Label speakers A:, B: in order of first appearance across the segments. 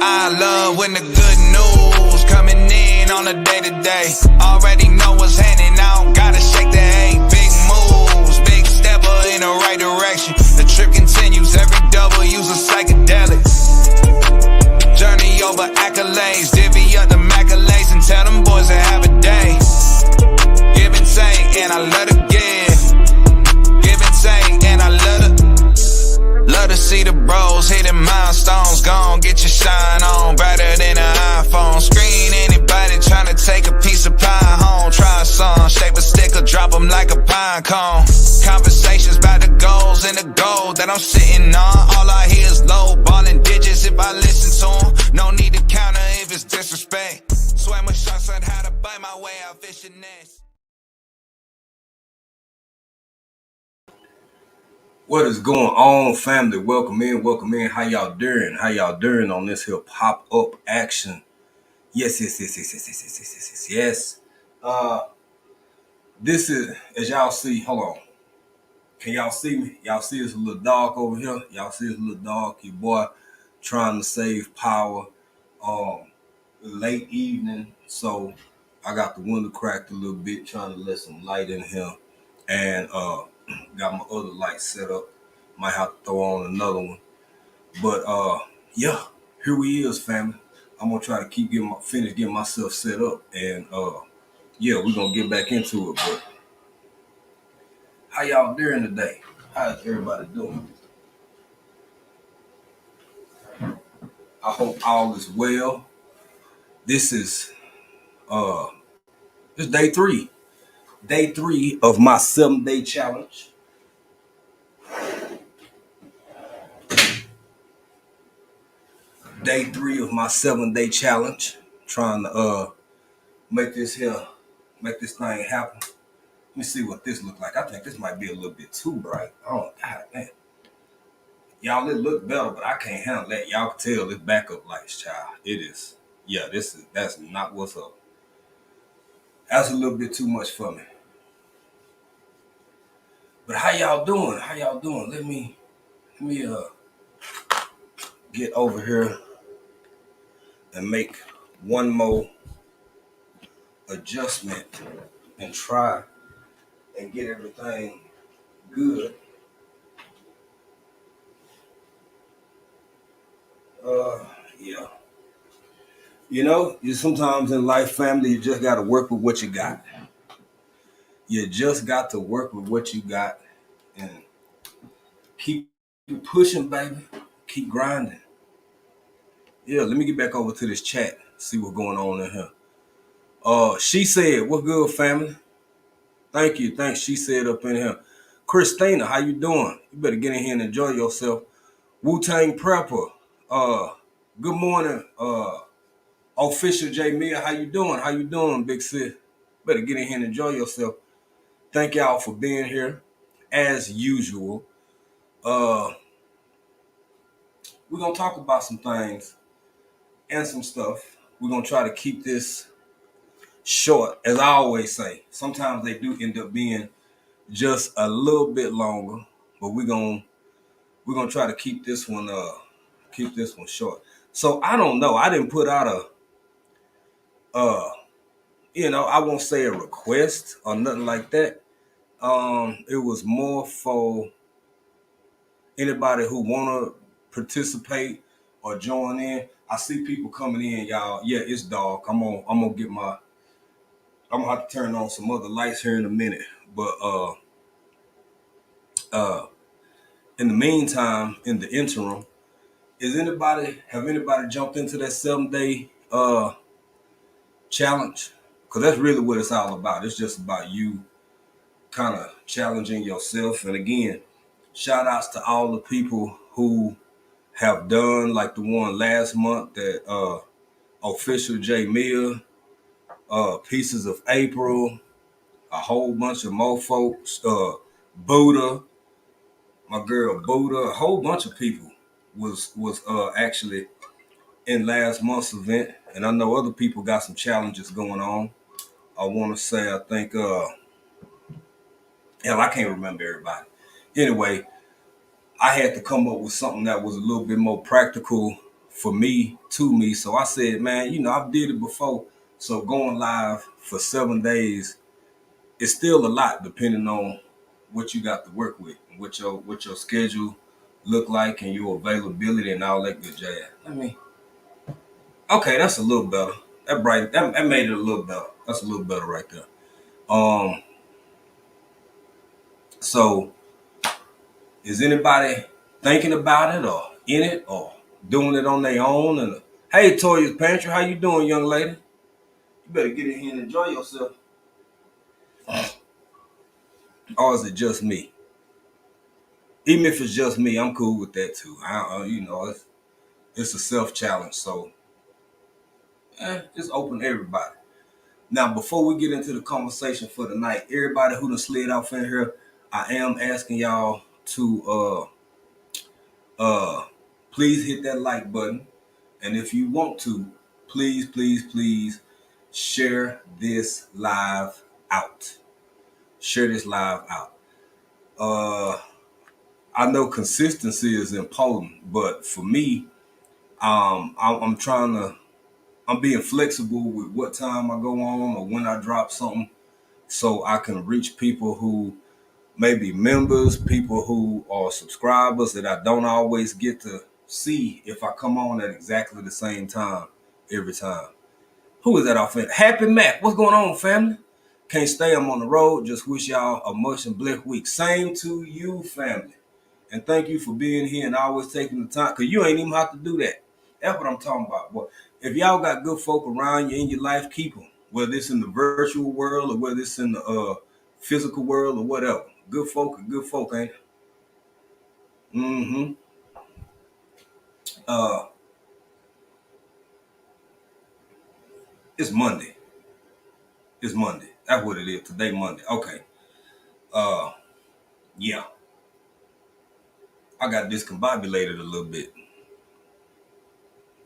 A: I love when the good news coming in on a day-to-day. Already know what's happening, I don't gotta shake the hay. Big moves, big stepper in the right direction. The trip continues, every double use a psychedelic. Journey over accolades, divvy up the accolades and tell them boys to have a day. Give and take, and I love to give. Give and take, and I love to see the bros hitting milestones. Gon' get your shine on, brighter than an iPhone. Screen anybody tryna take a piece of pie home. Try a song, shape a stick or drop them like a pine cone. Conversations about the goals and the gold that I'm sitting on. All I hear is low ballin' digits if I listen to them. No need to counter if it's disrespect. Swam with sharks on how to bite my way out fishing nets.
B: What is going on, family? Welcome in. How y'all doing? On this here pop-up action? Yes. This is, as y'all see, hold on. Can y'all see me? Y'all see it's a little dark over here? Y'all see it's a little dark? Your boy trying to save power. Late evening, so I got the window cracked a little bit, trying to let some light in here, and got my other light set up. Might have to throw on another one, but yeah, here we is, family. I'm gonna try to finish getting myself set up, and yeah, we're gonna get back into it. But how y'all doing today? How's everybody doing? I hope all is well. This is it's day three of my 7-day challenge. Day 3 of my 7-day challenge. Trying to make this thing happen. Let me see what this looks like. I think this might be a little bit too bright. Oh God, man. Y'all, it look better, but I can't handle that. Y'all can tell it's backup lights, child. It is. Yeah, that's not what's up. That's a little bit too much for me. But how y'all doing? Let me get over here and make one more adjustment and try and get everything good. Yeah. You know, sometimes in life, family, you just got to work with what you got. You just got to work with what you got and keep pushing, baby. Keep grinding. Yeah, let me get back over to this chat, see what's going on in here. She said, "What good, family?" Thank you. Thanks. She said up in here. Christina, how you doing? You better get in here and enjoy yourself. Wu-Tang Prepper. Good morning. Official J Mia, how you doing, big sis? Better get in here and enjoy yourself. Thank y'all for being here, as usual. We're gonna talk about some things and some stuff. We're gonna try to keep this short, as I always say. Sometimes they do end up being just a little bit longer, but we're gonna try to keep this one short. So I don't know. I didn't put out I won't say a request or nothing like that. It was more for anybody who wanna participate or join in. I see people coming in, y'all. Yeah, it's dark. I'm gonna have to turn on some other lights here in a minute. But in the meantime, in the interim, have anybody jumped into that 7-day challenge? Because that's really what it's all about. It's just about you kind of challenging yourself. And again, shout outs to all the people who have done, like the one last month that Official J Mia, Pieces of April, a whole bunch of more folks, Buddha, my girl Buddha, a whole bunch of people was actually in last month's event. And I know other people got some challenges going on. I want to say, I think, hell, I can't remember everybody. Anyway, I had to come up with something that was a little bit more practical for me, to me. So I said, man, I've did it before. So going live for 7 days is still a lot, depending on what you got to work with, and what your schedule look like, and your availability, and all that good jazz. Okay, that's a little better. That made it a little better. That's a little better right there. Um, so is anybody thinking about it, or in it, or doing it on their own? And hey, Toya's Pantry, how you doing, young lady? You better get in here and enjoy yourself. Or is it just me? Even if it's just me, I'm cool with that too. It's a self challenge, so it's open to everybody. Now, before we get into the conversation for the night, everybody who done slid off in here, I am asking y'all to please hit that like button, and if you want to, please, please, please share this live out. Share this live out. I know consistency is important, but for me, I'm trying to. I'm being flexible with what time I go on or when I drop something, so I can reach people who may be members, people who are subscribers that I don't always get to see if I come on at exactly the same time every time. Who is that off in? Happy Mac, what's going on, family? Can't stay, I'm on the road. Just wish y'all a much and blessed week. Same to you, family. And thank you for being here and always taking the time, because you ain't even have to do that. That's what I'm talking about. But if y'all got good folk around you in your life, keep them. Whether it's in the virtual world or whether it's in the physical world or whatever. Good folk are good folk, ain't it? Mm-hmm. Uh, it's Monday. It's Monday. That's what it is. Today, Monday. Okay. Uh, yeah. I got discombobulated a little bit.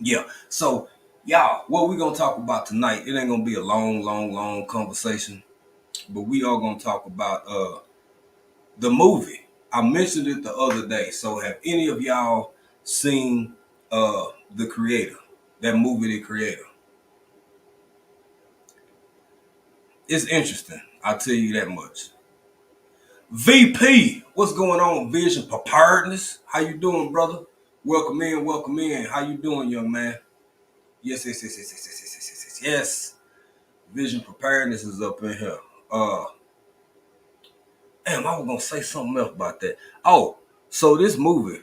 B: Yeah. So, y'all, what we gonna talk about tonight? It ain't gonna be a long, long, long conversation, but we are gonna talk about the movie. I mentioned it the other day. So, have any of y'all seen The Creator? That movie, The Creator. It's interesting. I'll tell you that much. VP, what's going on? Vision Preparedness. How you doing, brother? Welcome in, welcome in. How you doing, young man? Yes, yes, yes, yes, yes, yes, yes, yes, yes, yes. Vision Preparedness is up in here. Uh, Damn, I was gonna say something else about that. Oh, so this movie,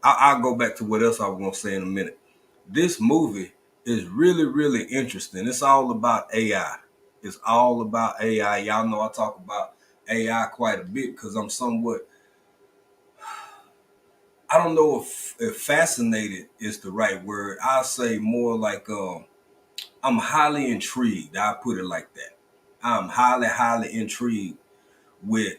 B: I'll go back to what else I was gonna say in a minute. This movie is really, really interesting. It's all about AI. It's all about AI. Y'all know I talk about AI quite a bit because I'm somewhat, I don't know if fascinated is the right word. I'll say more like I'm highly intrigued. I'll put it like that. I'm highly, highly intrigued with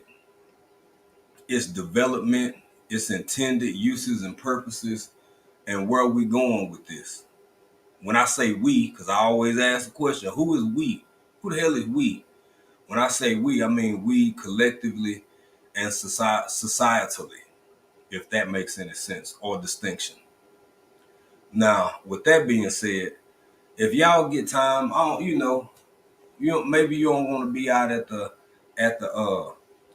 B: its development, its intended uses and purposes, and where we going with this. When I say we, because I always ask the question, who is we? Who the hell is we? When I say we, I mean we collectively and societally, if that makes any sense or distinction. Now, with that being said, if y'all get time, I don't, maybe you don't want to be out at the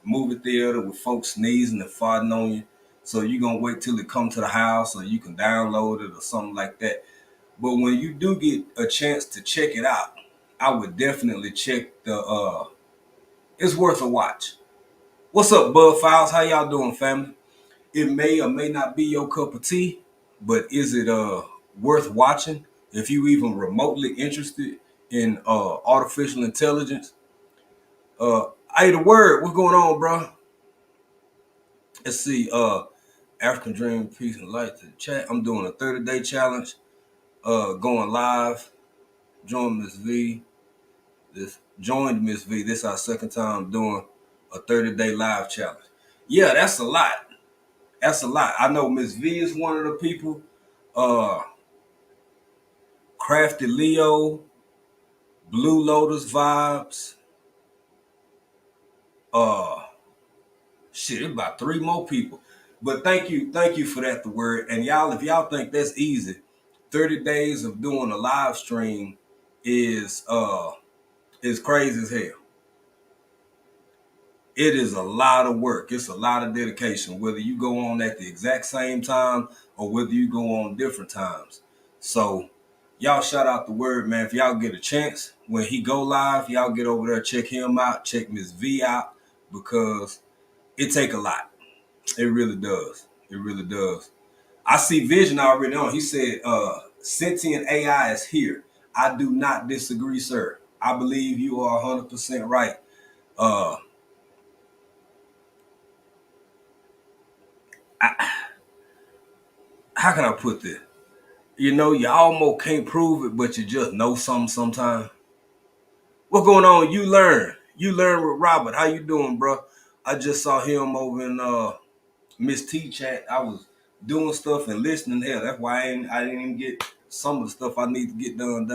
B: movie theater with folks sneezing and farting on you, so you're gonna wait till it come to the house, or you can download it or something like that. But when you do get a chance to check it out, I would definitely check the. It's worth a watch. What's up, Bud Files? How y'all doing, family? It may or may not be your cup of tea, but is it worth watching if you even remotely interested in artificial intelligence? Hey, the word, what's going on, bro? Let's see. African Dream, Peace and Light to the chat. I'm doing a 30-day challenge. Going live. Join Miss V. Joined Miss V. This is our second time doing a 30-day live challenge. Yeah, that's a lot. That's a lot. I know Miss V is one of the people. Uh, Crafty Leo, Blue Lotus vibes. Uh, Shit, about three more people. But thank you for that, the word. And y'all, if y'all think that's easy, 30 days of doing a live stream is crazy as hell. It is a lot of work. It's a lot of dedication, whether you go on at the exact same time or whether you go on different times. So y'all shout out the word, man. If y'all get a chance, when he go live, y'all get over there, check him out, check Miss V out, because it take a lot. It really does. It really does. I see Vision already on. He said, sentient AI is here. I do not disagree, sir. I believe you are 100% right. Uh, how can I put this? You know, you almost can't prove it, but you just know something sometimes. What's going on? You learn. You learn with Robert. How you doing, bro? I just saw him over in Miss T chat. I was doing stuff and listening. Hell, that's why I didn't even get some of the stuff I need to get done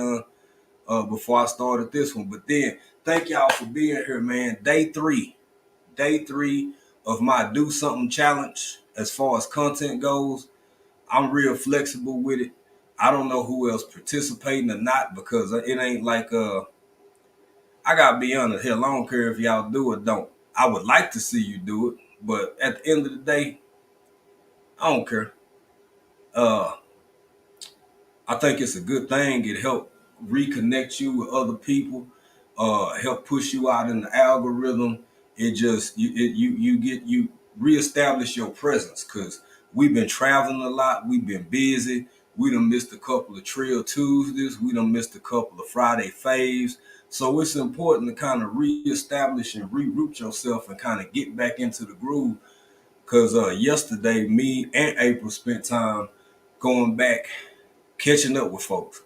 B: before I started this one. But then, thank y'all for being here, man. Day three of my Do Something challenge as far as content goes. I'm real flexible with it. I don't know who else participating or not, because it ain't like I gotta be honest. Hell, I don't care if y'all do or don't. I would like to see you do it, but at the end of the day, I don't care. Uh, I think it's a good thing. It help reconnect you with other people, help push you out in the algorithm. It just you reestablish your presence, because we've been traveling a lot. We've been busy. We done missed a couple of Trail Tuesdays. We done missed a couple of Friday faves. So it's important to kind of reestablish and reroute yourself and kind of get back into the groove. Because yesterday, me and April spent time going back, catching up with folks.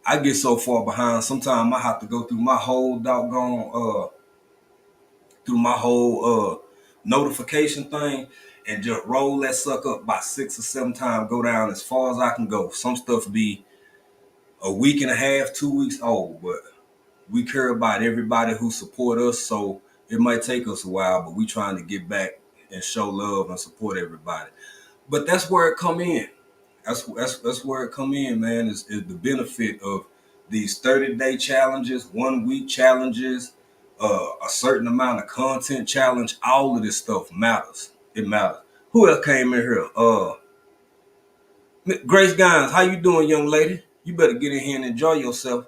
B: I get so far behind. Sometimes I have to go through my whole notification thing and just roll that sucker up by 6 or 7 times, go down as far as I can go. Some stuff be a week and a half, 2 weeks old, but we care about everybody who support us, so it might take us a while, but we trying to get back and show love and support everybody. But that's where it come in. That's where it come in, man. Is the benefit of these 30-day challenges, 1 week challenges, a certain amount of content challenge. All of this stuff matters. It matters. Who else came in here? Grace Gines, how you doing, young lady? You better get in here and enjoy yourself.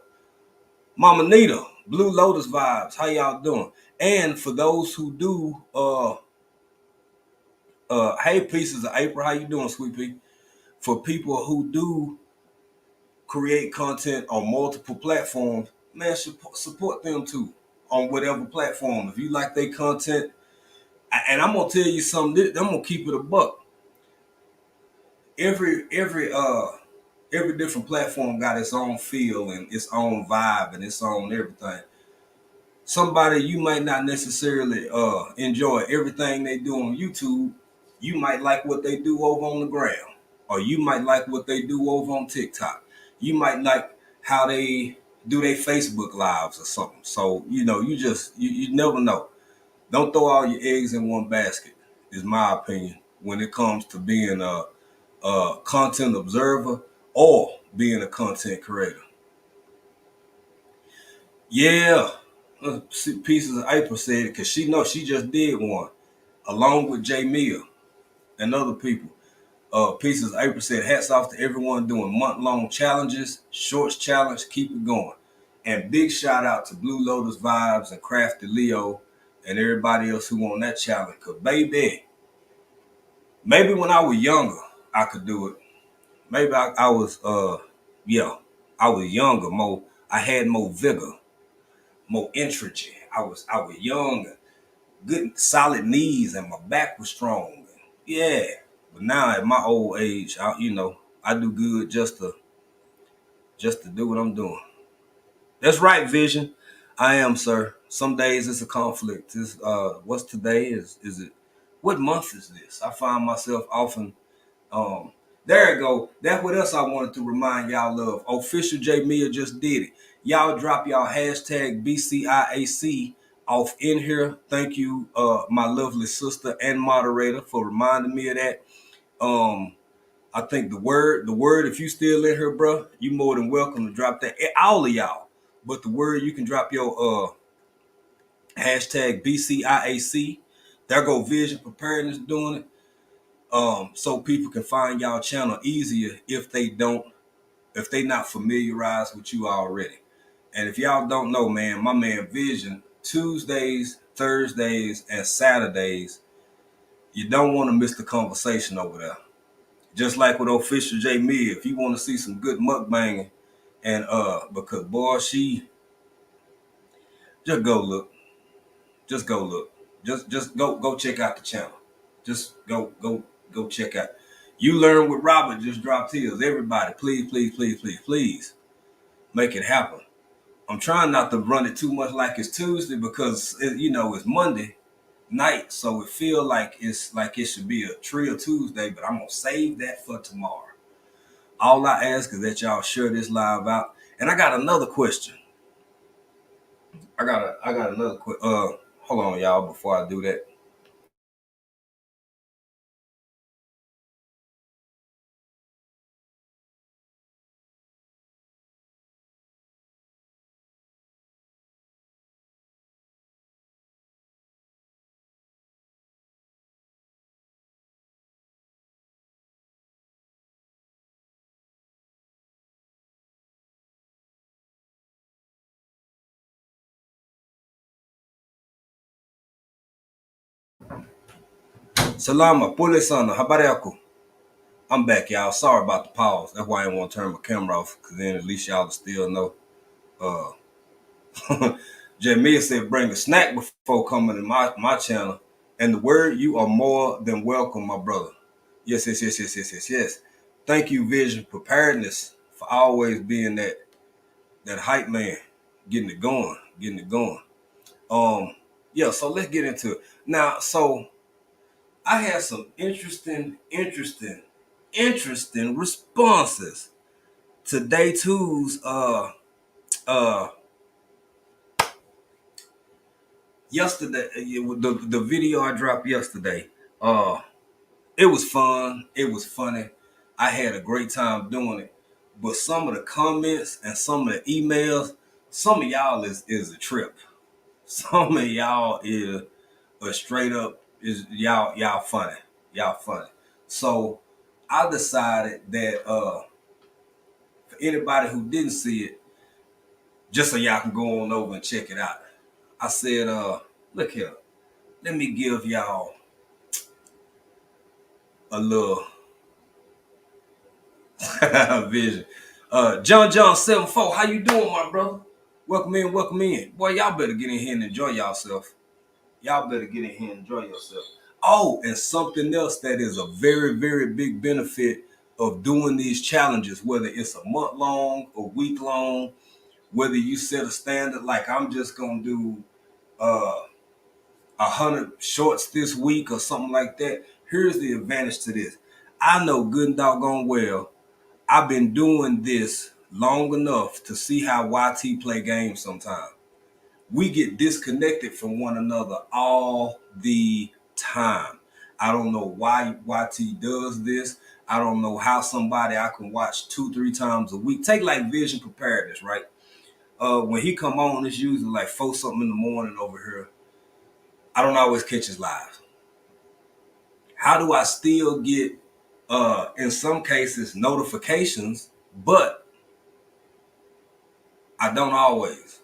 B: Mama Nita, Blue Lotus vibes. How y'all doing? And for those who do, hey, Pieces of April, how you doing, sweet pea? For people who do create content on multiple platforms, man, support them too on whatever platform. If you like their content, and I'm gonna tell you something, I'm gonna keep it a buck. Every different platform got its own feel and its own vibe and its own everything. Somebody you might not necessarily enjoy everything they do on YouTube. You might like what they do over on the ground, or you might like what they do over on TikTok. You might like how they do their Facebook lives or something. So you never know. Don't throw all your eggs in one basket, is my opinion when it comes to being a content observer or being a content creator. Yeah, Pieces of April said it, because she knows she just did one along with Jay Mia and other people. Pieces of April said, hats off to everyone doing month-long challenges, shorts challenge, keep it going. And big shout out to Blue Lotus Vibes and Crafty Leo and everybody else who on that challenge. Cause baby, maybe when I was younger, I could do it. Maybe I was I was younger, I had more vigor, more energy. I was young, good solid knees, and my back was strong. Yeah. But now at my old age, I do good just to do what I'm doing. That's right, Vision. I am, sir. Some days it's a conflict. It's, what's today? Is it? What month is this? I find myself often. Um, there you go. That's what else I wanted to remind y'all of. Official J Mia just did it. Y'all drop y'all hashtag BCIAC off in here. Thank you, my lovely sister and moderator, for reminding me of that. Um, I think the word, if you still in here, bro, you more than welcome to drop that. All of y'all. But the word, you can drop your hashtag BCIAC. There go Vision Preparedness doing it. So people can find y'all channel easier if they not familiarized with you already. And if y'all don't know, man, my man Vision, Tuesdays, Thursdays, and Saturdays, you don't want to miss the conversation over there. Just like with Official J Mia, if you want to see some good mukbanging, and because boy, she just go look, just go look, just go check out the channel, just go check out. You learn with Robert just dropped his. Everybody, please, please, please, please, please make it happen. I'm trying not to run it too much like it's Tuesday because it's Monday night, so it feel like it should be a Trill Tuesday, but I'm gonna save that for tomorrow. All I ask is that y'all share this live out. And I got another question. I got another question. Hold on, y'all, before I do that. Salama, pule sana, habari yako? I'm back, y'all. Sorry about the pause. That's why I didn't want to turn my camera off, because then at least y'all will still know. Jamia said, bring a snack before coming to my channel. And the word, you are more than welcome, my brother. Yes, yes, yes, yes, yes, yes, yes. Thank you, Vision Preparedness, for always being that hype man, getting it going, getting it going. Yeah, so let's get into it. Now, so I had some interesting responses to day two's uh yesterday, the video I dropped yesterday. It was fun, it was funny. I had a great time doing it. But some of the comments and some of the emails, some of y'all is a trip. Some of y'all is a straight up is y'all funny. Y'all funny. So I decided that for anybody who didn't see it, just so y'all can go on over and check it out. I said, look here, let me give y'all a little vision. John 74, how you doing, my brother? Welcome in, welcome in. Boy, y'all better get in here and enjoy yourself. Y'all better get in here and enjoy yourself. Oh, and something else that is a very, very big benefit of doing these challenges, whether it's a month long, a week long, whether you set a standard like I'm just gonna do 100 shorts this week or something like that. Here's the advantage to this. I know good and doggone well I've been doing this long enough to see how YT play games sometimes. We get disconnected from one another all the time. I don't know why YT does this. I don't know how somebody I can watch 2-3 times a week. Take like Vision Preparedness, right? When he come on, it's usually like 4 something in the morning over here. I don't always catch his live. How do I still get in some cases notifications, but I don't always.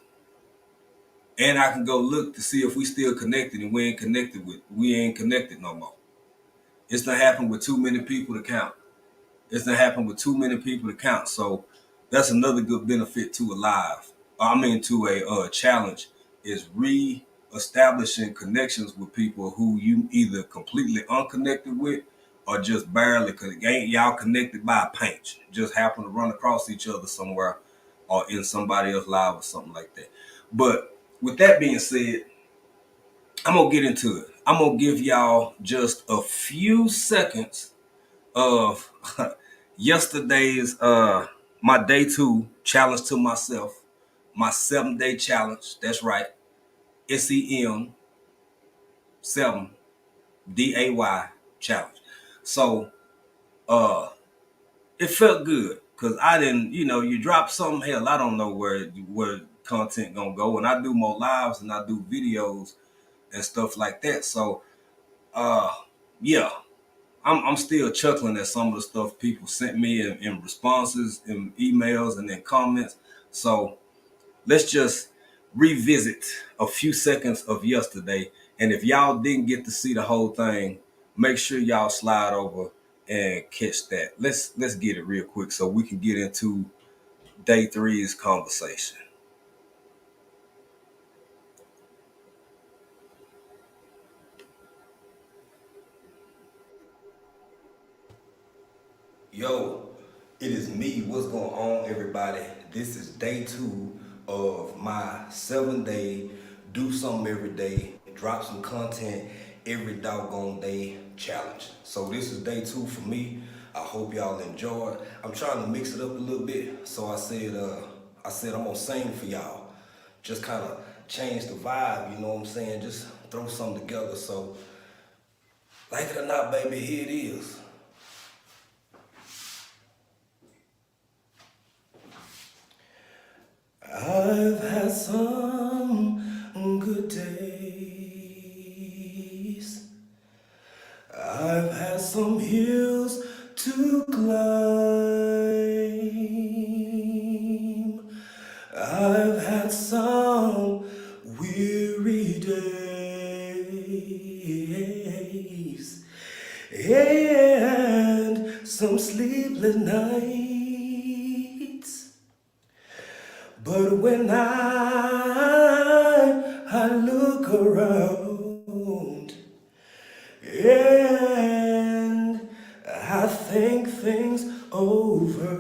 B: And I can go look to see if we still connected, and we ain't connected no more. It's not happened with too many people to count. It's not happened with too many people to count. So that's another good benefit to a live. I mean, to a challenge is re-establishing connections with people who you either completely unconnected with or just barely, because ain't y'all connected by a pinch. Just happen to run across each other somewhere or in somebody else's live or something like that. But with that being said, I'm gonna get into it. I'm gonna give y'all just a few seconds of yesterday's my day 2 challenge to myself, my 7-day challenge. That's right, SEM 7 DAY challenge. So it felt good because I didn't, you drop something. Hell, I don't know where content gonna go, and I do more lives and I do videos and stuff like that. So, uh, yeah, I'm still chuckling at some of the stuff people sent me in responses, in emails, and in comments. So let's just revisit a few seconds of yesterday. And if y'all didn't get to see the whole thing, make sure y'all slide over and catch that. Let's get it real quick so we can get into day three's conversation. Yo, it is me. What's going on, everybody? This is day two of my 7 day do something every day, drop some content every doggone day challenge. So this is day two for me. I hope y'all enjoyed. I'm trying to mix it up a little bit. So I said I'm gonna sing for y'all. Just kind of change the vibe, you know what I'm saying? Just throw something together. So like it or not, baby, here it is. I've had some good days. I've had some hills to climb. I've had some weary days and some sleepless nights. But when I look around and I think things over,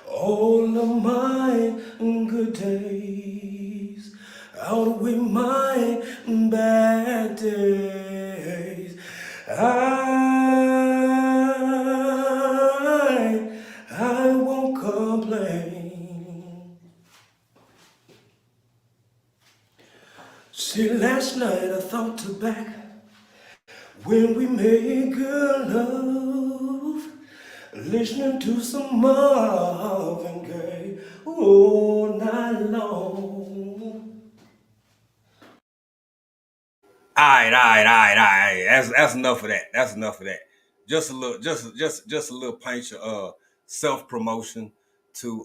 B: all of my good days outweigh my bad days. I won't complain. See, last night I thought to back when we made good love, listening to some Marvin Gaye all night long. All right. That's enough of that. That's enough of that. Just a little, just a little pinch of self promotion to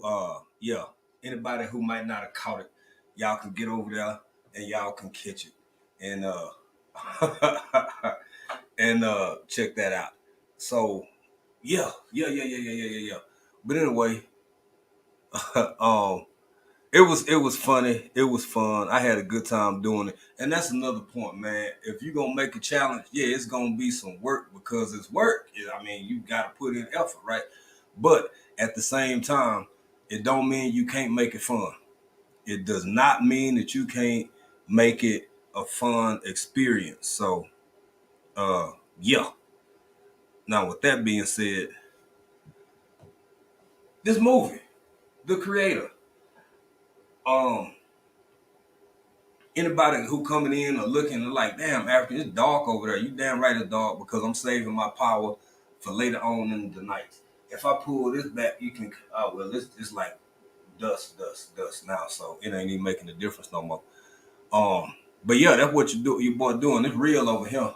B: yeah. Anybody who might not have caught it, y'all can get over there and y'all can catch it and and check that out. So yeah. But anyway, um, it was funny. It was fun. I had a good time doing it. And that's another point, man. If you're gonna make a challenge, yeah, it's gonna be some work because it's work. I mean, you gotta put in effort, right? But at the same time, it don't mean you can't make it fun. It does not mean that you can't make it a fun experience. So yeah. Now with that being said, this movie, The Creator, um, anybody who coming in or looking like, damn, African, it's dark over there. You damn right it's dark because I'm saving my power for later on in the night. If I pull this back, you can, oh, well, it's like dust now. So it ain't even making a difference no more. But yeah, that's what your boy doing. It's real over here.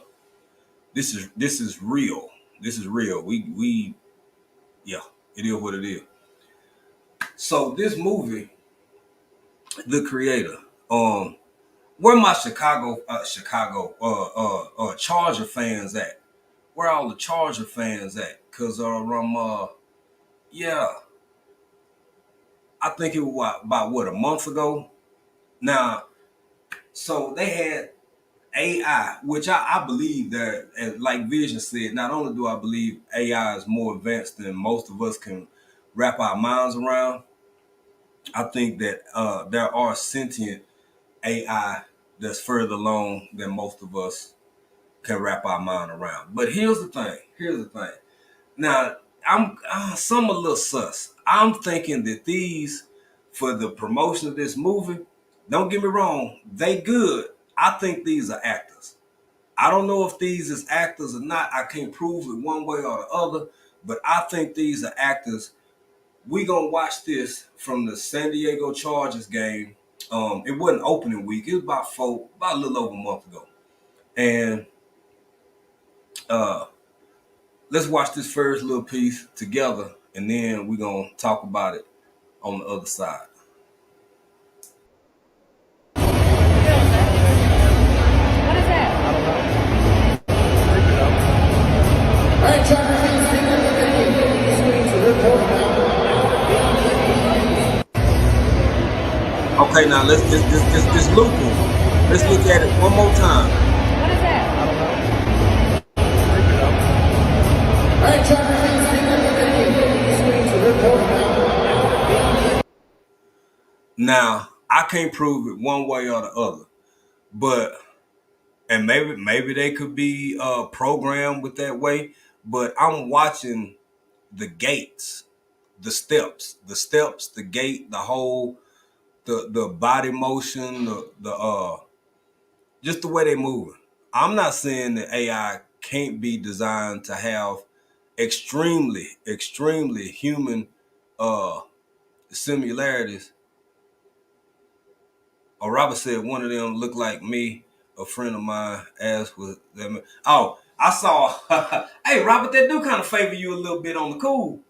B: This is real. This is real. We yeah, it is what it is. So this movie, The Creator, where my Chicago Charger fans at? Where all the Charger fans at? Cause yeah, I think it was about a month ago. Now, so they had AI, which I believe that, like Vision said, not only do I believe AI is more advanced than most of us can wrap our minds around, I think that there are sentient AI that's further along than most of us can wrap our mind around. But here's the thing. Now, I'm some a little sus. I'm thinking that these, for the promotion of this movie, don't get me wrong, they good. I think these are actors. I don't know if these is actors or not. I can't prove it one way or the other, but I think these are actors. We gonna watch this from the San Diego Chargers game. It wasn't opening week. It was about a little over a month ago. And uh, let's watch this first little piece together, and then we gonna talk about it on the other side. Okay, now let's just loop it. Let's look at it one more time.
C: What is that?
B: Now I can't prove it one way or the other, but and maybe they could be programmed with that way. But I'm watching the gates, the steps, the gate, the whole, the body motion, the just the way they moving. I'm not saying that AI can't be designed to have extremely human similarities. Or Robert said one of them looked like me. A friend of mine asked with them. Oh, I saw. Hey, Robert, that do kind of favor you a little bit on the cool.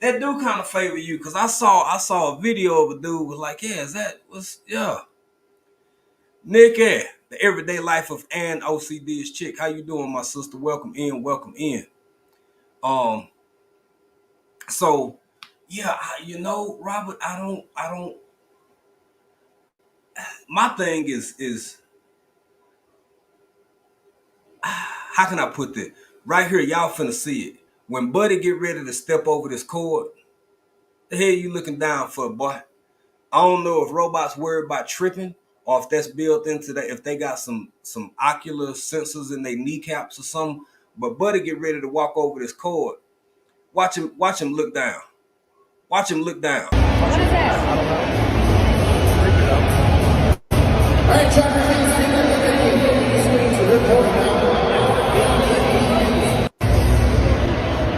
B: That do kind of favor you because I saw a video of a dude was like, yeah, yeah. Nikki, the everyday life of Ann OCD's chick. How you doing, my sister? Welcome in, welcome in. So yeah, Robert, I don't. My thing is how can I put that? Right here, y'all finna see it. When Buddy get ready to step over this cord, the hell you looking down for, boy? I don't know if robots worry about tripping or if that's built into that, if they got some ocular sensors in their kneecaps or something. But Buddy get ready to walk over this cord. Watch him look down. Watch him look down.
C: What is that?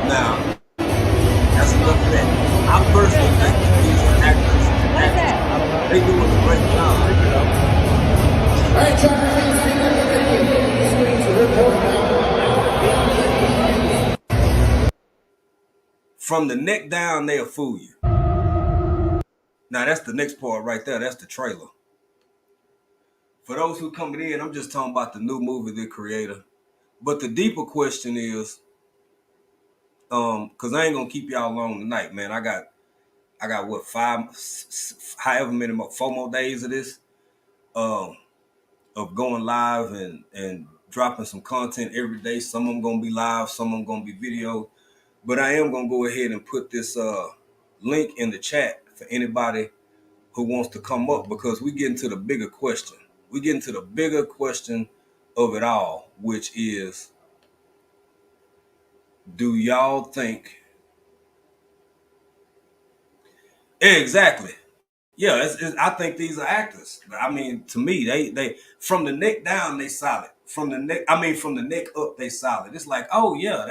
B: Now, that's enough of that. I personally think that these are actors and
C: What is
B: actors.
C: that?
B: They doing a great job. From the neck down, they'll fool you. Now, that's the next part right there. That's the trailer. For those who coming in, I'm just talking about the new movie, The Creator. But the deeper question is, because I ain't gonna keep y'all long tonight, man. I got what, however many more, 4 more days of this, of going live and dropping some content every day. Some of them gonna be live, some of them gonna be video. But I am gonna go ahead and put this link in the chat for anybody who wants to come up, because we get into the bigger question. We get into the bigger question of it all, which is, do y'all think? Exactly. Yeah, I think these are actors. I mean, to me, they from the neck down, they solid. From the neck up, they solid. It's like, oh yeah,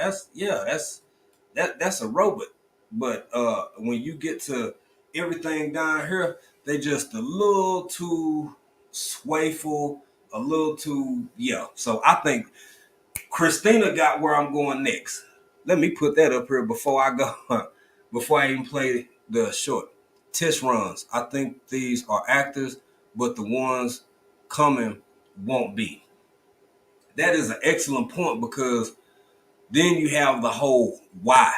B: that's a robot. But when you get to everything down here, they just a little too swayful, a little too, yeah. So I think Christina got where I'm going next. Let me put that up here before I go, before I even play the short. Test runs. I think these are actors, but the ones coming won't be. That is an excellent point, because then you have the whole why.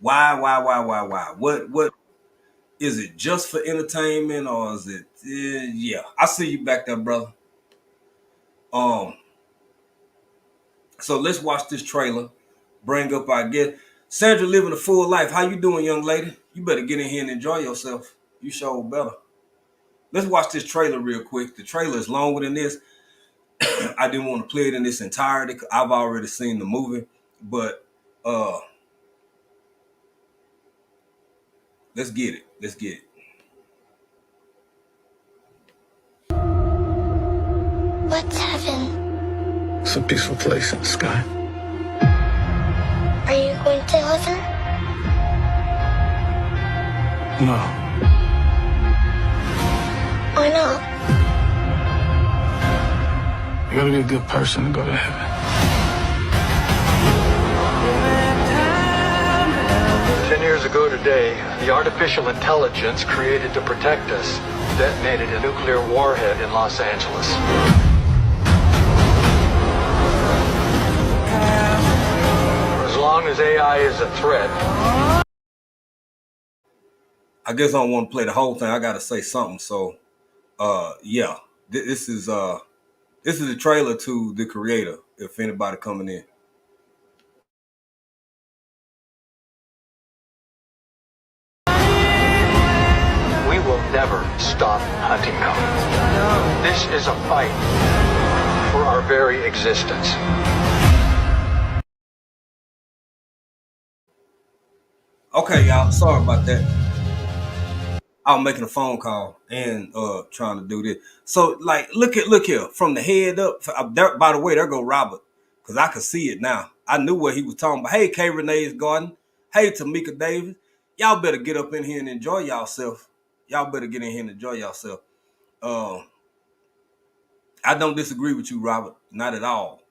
B: Why? What is it, just for entertainment, or is it? Yeah, I see you back there, brother. So let's watch this trailer. Bring up our guest, Sandra, living a full life. How you doing, young lady? You better get in here and enjoy yourself. You sure better. Let's watch this trailer real quick. The trailer is longer than this. I didn't want to play it in its entirety. I've already seen the movie, but let's get it. Let's get it.
D: What's heaven?
C: It's a peaceful place in the sky.
D: Are you going to heaven?
C: No.
D: Why not?
C: You gotta be a good person to go to heaven.
E: 10 years ago today, the artificial intelligence created to protect us detonated a nuclear warhead in Los Angeles. As long as AI is a threat,
B: I guess I don't want to play the whole thing. I gotta say something. So yeah. This is a trailer to The Creator, if anybody coming in.
E: we will never stop hunting them. This is a fight for our very existence.
B: Okay, y'all. Sorry about that. I'm making a phone call and trying to do this. So like, look here, from the head up. By the way, there go Robert, because I could see it now. I knew what he was talking about. Hey, K. Renee's Garden. Hey, Tamika Davis. Y'all better get up in here and enjoy yourself. Y'all better get in here and enjoy yourself. Uh, I don't disagree with you, Robert. Not at all.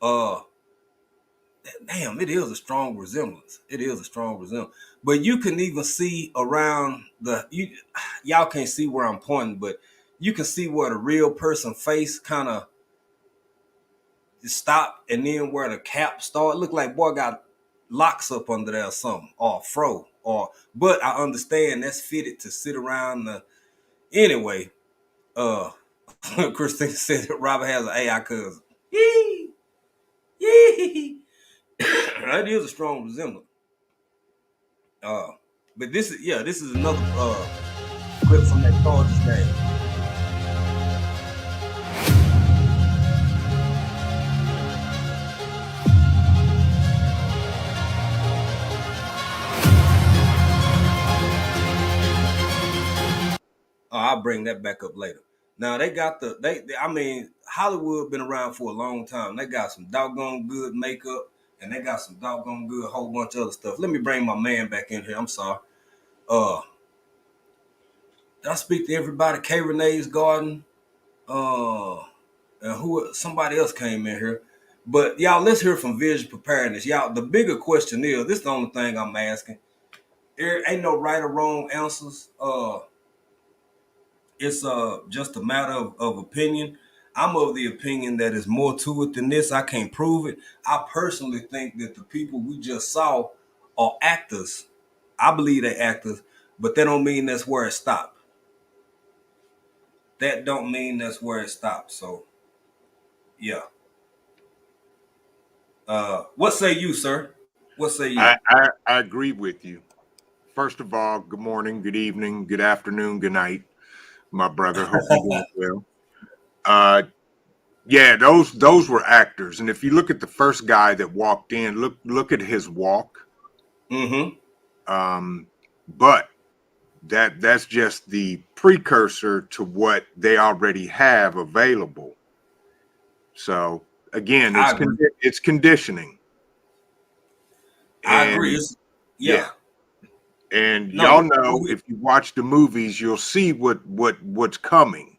B: Uh, Damn, it is a strong resemblance. It is a strong resemblance. But you can even see around y'all can't see where I'm pointing, but you can see where the real person face kind of stop, and then where the cap start. Look like boy got locks up under there or something, or fro, or but I understand that's fitted to sit around the anyway. Uh Christine said that Robert has an AI cousin. Yee, yee. That is a strong resemblance. Uh, but this is another clip from that Chargers game. I'll bring that back up later. Now they got I mean, Hollywood been around for a long time. They got some doggone good makeup, and they got some doggone good whole bunch of other stuff. Let me bring my man back in here. I'm sorry. Uh, did I speak to everybody? K. Renee's Garden. Uh, and somebody else came in here. But y'all, let's hear from Vision Preparedness. Y'all, the bigger question is, this is the only thing I'm asking. There ain't no right or wrong answers. It's just a matter of opinion. I'm of the opinion that there's more to it than this. I can't prove it. I personally think that the people we just saw are actors. I believe they're actors, but that don't mean that's where it stopped. That don't mean that's where it stopped. So yeah. What say you, sir? What say you?
F: I agree with you. First of all, good morning, good evening, good afternoon, good night, my brother. Hope you're doing well. Yeah, those were actors. And if you look at the first guy that walked in, look at his walk.
B: Mm-hmm.
F: But that's just the precursor to what they already have available. So again,
B: I agree.
F: it's conditioning.
B: I agree.
F: And
B: Yeah.
F: and
B: No,
F: y'all
B: go
F: know
B: ahead.
F: if you watch the movies, you'll see what's coming.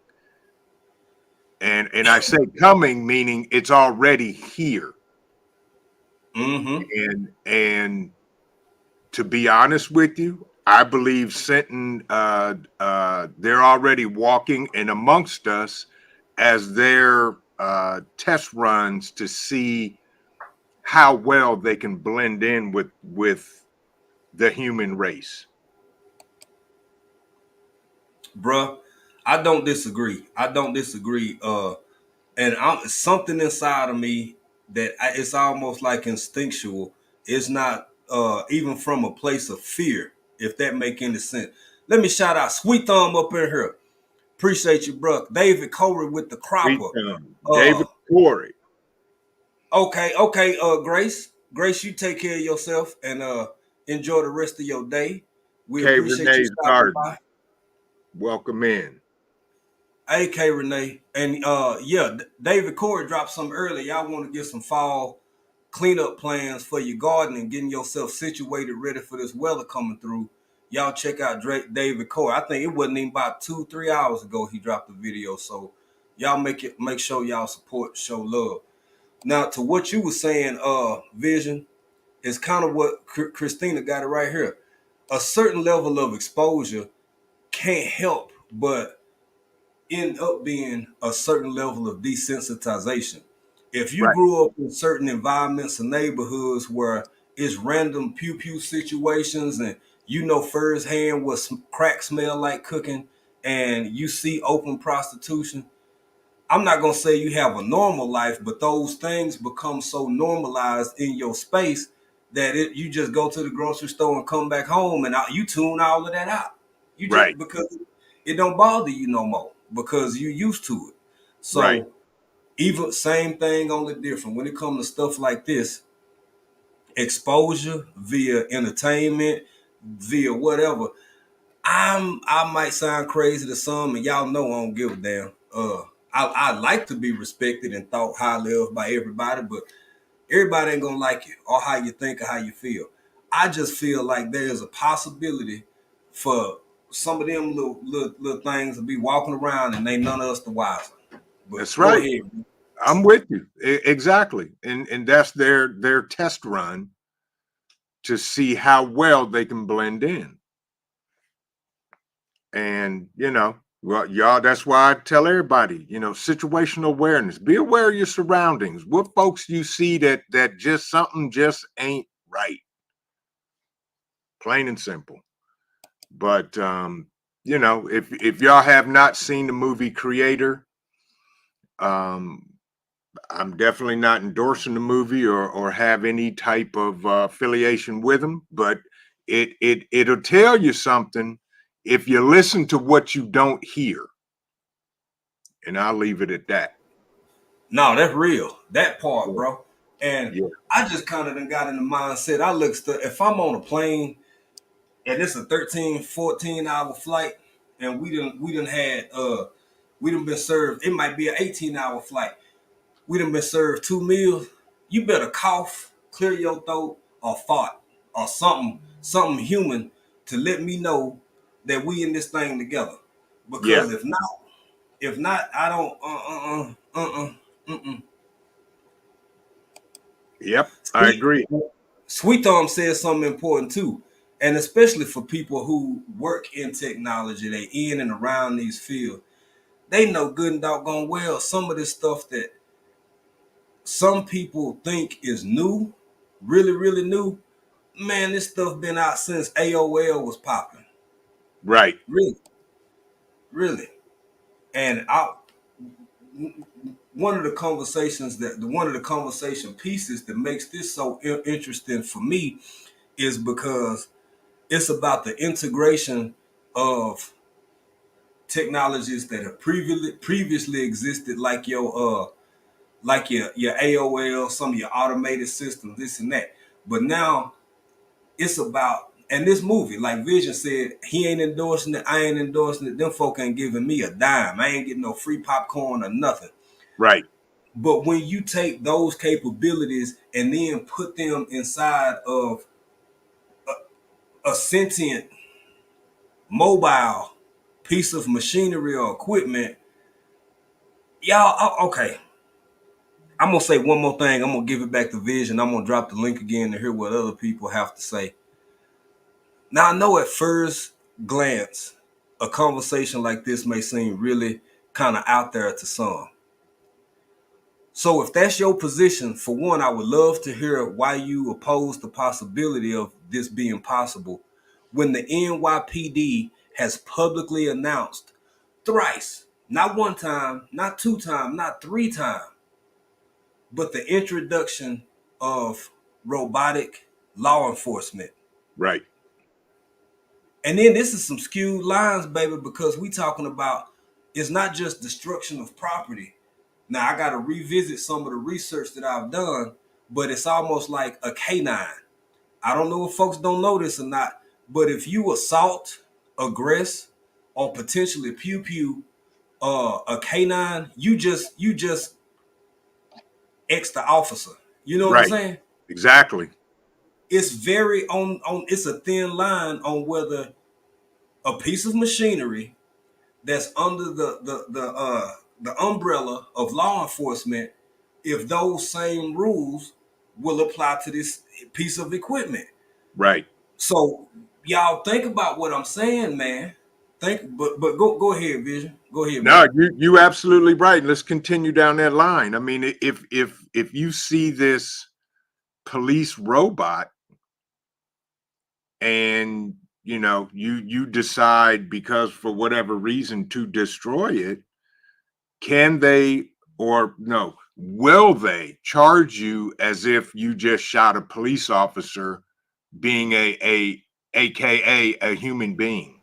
F: And I say coming meaning it's already here.
B: Mm-hmm.
F: And to be honest with you, I believe Senton they're already walking in amongst us as their test runs to see how well they can blend in with the human race.
B: Bruh, I don't disagree. I don't disagree. And I'm something inside of me that it's almost like instinctual. It's not even from a place of fear, if that make any sense. Let me shout out Sweet Thumb up in here. Appreciate you, bro. David Corey with the cropper.
F: David Corey.
B: Okay. Grace, you take care of yourself and enjoy the rest of your day. We
F: K.
B: appreciate you
F: Renee's
B: stopping
F: Garden.
B: by.
F: Welcome in.
B: AK Renee. And yeah, David Corey dropped some earlier. Y'all want to get some fall cleanup plans for your garden and getting yourself situated ready for this weather coming through. Y'all check out David Corey. I think it wasn't even about 2-3 hours ago he dropped the video. So y'all make sure y'all support, show love. Now to what you were saying, Vision, is kind of what Christina got it right here. A certain level of exposure can't help but end up being a certain level of desensitization. If you
F: Right.
B: grew up in certain environments and neighborhoods where it's random pew pew situations and you know firsthand what crack smell like cooking and you see open prostitution, I'm not gonna say you have a normal life, but those things become so normalized in your space that you just go to the grocery store and come back home and you tune all of that out. You
F: Right.
B: just because it don't bother you no more because you used to it.
F: Right.
B: So even same thing, only different when it comes to stuff like this, exposure via entertainment, via whatever. I might sound crazy to some, and y'all know I don't give a damn. I like to be respected and thought highly of by everybody, but everybody ain't gonna like you or how you think or how you feel. I just feel like there's a possibility for some of them little things to be walking around and ain't none of us the wiser. But
F: That's
B: go
F: right.
B: ahead.
F: I'm with you. Exactly. And that's their test run to see how well they can blend in. And, well, y'all, that's why I tell everybody, situational awareness. Be aware of your surroundings. What folks you see that just something just ain't right. Plain and simple. But if y'all have not seen the movie Creator, um, I'm definitely not endorsing the movie or have any type of affiliation with them, but it'll tell you something if you listen to what you don't hear. And I'll leave it at that.
B: No, that's real. That part,
F: Yeah.
B: bro. And
F: Yeah.
B: I just kind of done got in the mindset. I look if I'm on a plane and it's a 13, 14 hour flight, and we done been served, it might be an 18-hour flight. We done been served 2 meals. You better cough, clear your throat, or fart, or something human to let me know that we in this thing together.
F: Yeah.
B: Because if not, I don't
F: Yep. I
B: Sweet
F: agree.
B: Sweet Thumb says something important too. And especially for people who work in technology, they in and around these fields, they know good and doggone well some of this stuff that some people think is new, really, really new. Man, this stuff been out since AOL was popping.
F: Right.
B: Really, really. And one of the conversation pieces that makes this so interesting for me is because it's about the integration of technologies that have previously existed, like your AOL, some of your automated systems, this and that. But now it's about, and this movie, like Vision said, he ain't endorsing it, I ain't endorsing it. Them folk ain't giving me a dime. I ain't getting no free popcorn or nothing.
F: Right.
B: But when you take those capabilities and then put them inside of a sentient mobile piece of machinery or equipment, y'all, okay. I'm gonna say one more thing. I'm gonna give it back to Vision. I'm gonna drop the link again to hear what other people have to say. Now, I know at first glance, a conversation like this may seem really kind of out there to some. So, if that's your position, for one, I would love to hear why you oppose the possibility of this being possible when the NYPD has publicly announced thrice, not one time, not two times, not three times, but the introduction of robotic law enforcement.
F: Right.
B: And then this is some skewed lines, baby, because we talking about it's not just destruction of property. Now I got to revisit some of the research that I've done, but it's almost like a canine. I don't know if folks don't know this or not, but if you assault, aggress, or potentially pew pew a canine, you just X the officer. You know what I'm
F: Right.
B: saying?
F: Exactly.
B: It's very on. It's a thin line on whether a piece of machinery that's under the umbrella of law enforcement, if those same rules will apply to this piece of equipment.
F: Right.
B: So y'all think about what I'm saying, man. But go ahead, Vision. Go ahead,
F: No,
B: bro.
F: you absolutely right. Let's continue down that line. I mean, if you see this police robot and you decide because for whatever reason to destroy it, can they or no, will they charge you as if you just shot a police officer being a aka a human being?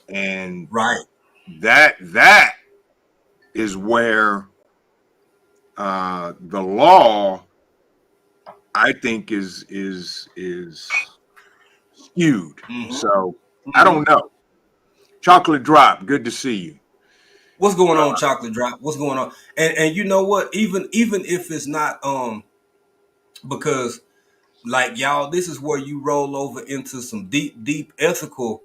F: And
B: Right.
F: that is where the law, I think, is skewed.
B: Mm-hmm.
F: So I
B: Mm-hmm.
F: don't know. Chocolate Drop, good to see you.
B: What's going on, Chocolate Drop? What's going on? And you know what? Even if it's not because like y'all, this is where you roll over into some deep ethical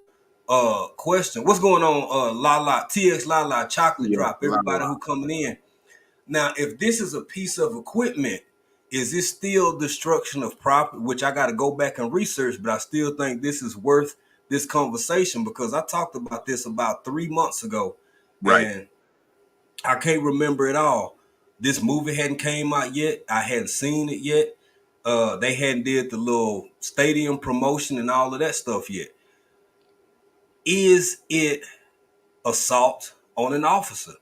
B: question. What's going on, Lala, TX Lala, Chocolate
F: Yeah,
B: Drop,
F: la,
B: everybody
F: la.
B: who coming in. Now, if this is a piece of equipment, is this still destruction of property? Which I got to go back and research, but I still think this is worth this conversation because I talked about this about 3 months ago,
F: Right.
B: and I can't remember it all. This movie hadn't came out yet. I hadn't seen it yet. They hadn't did the little stadium promotion and all of that stuff yet. Is it assault on an officer?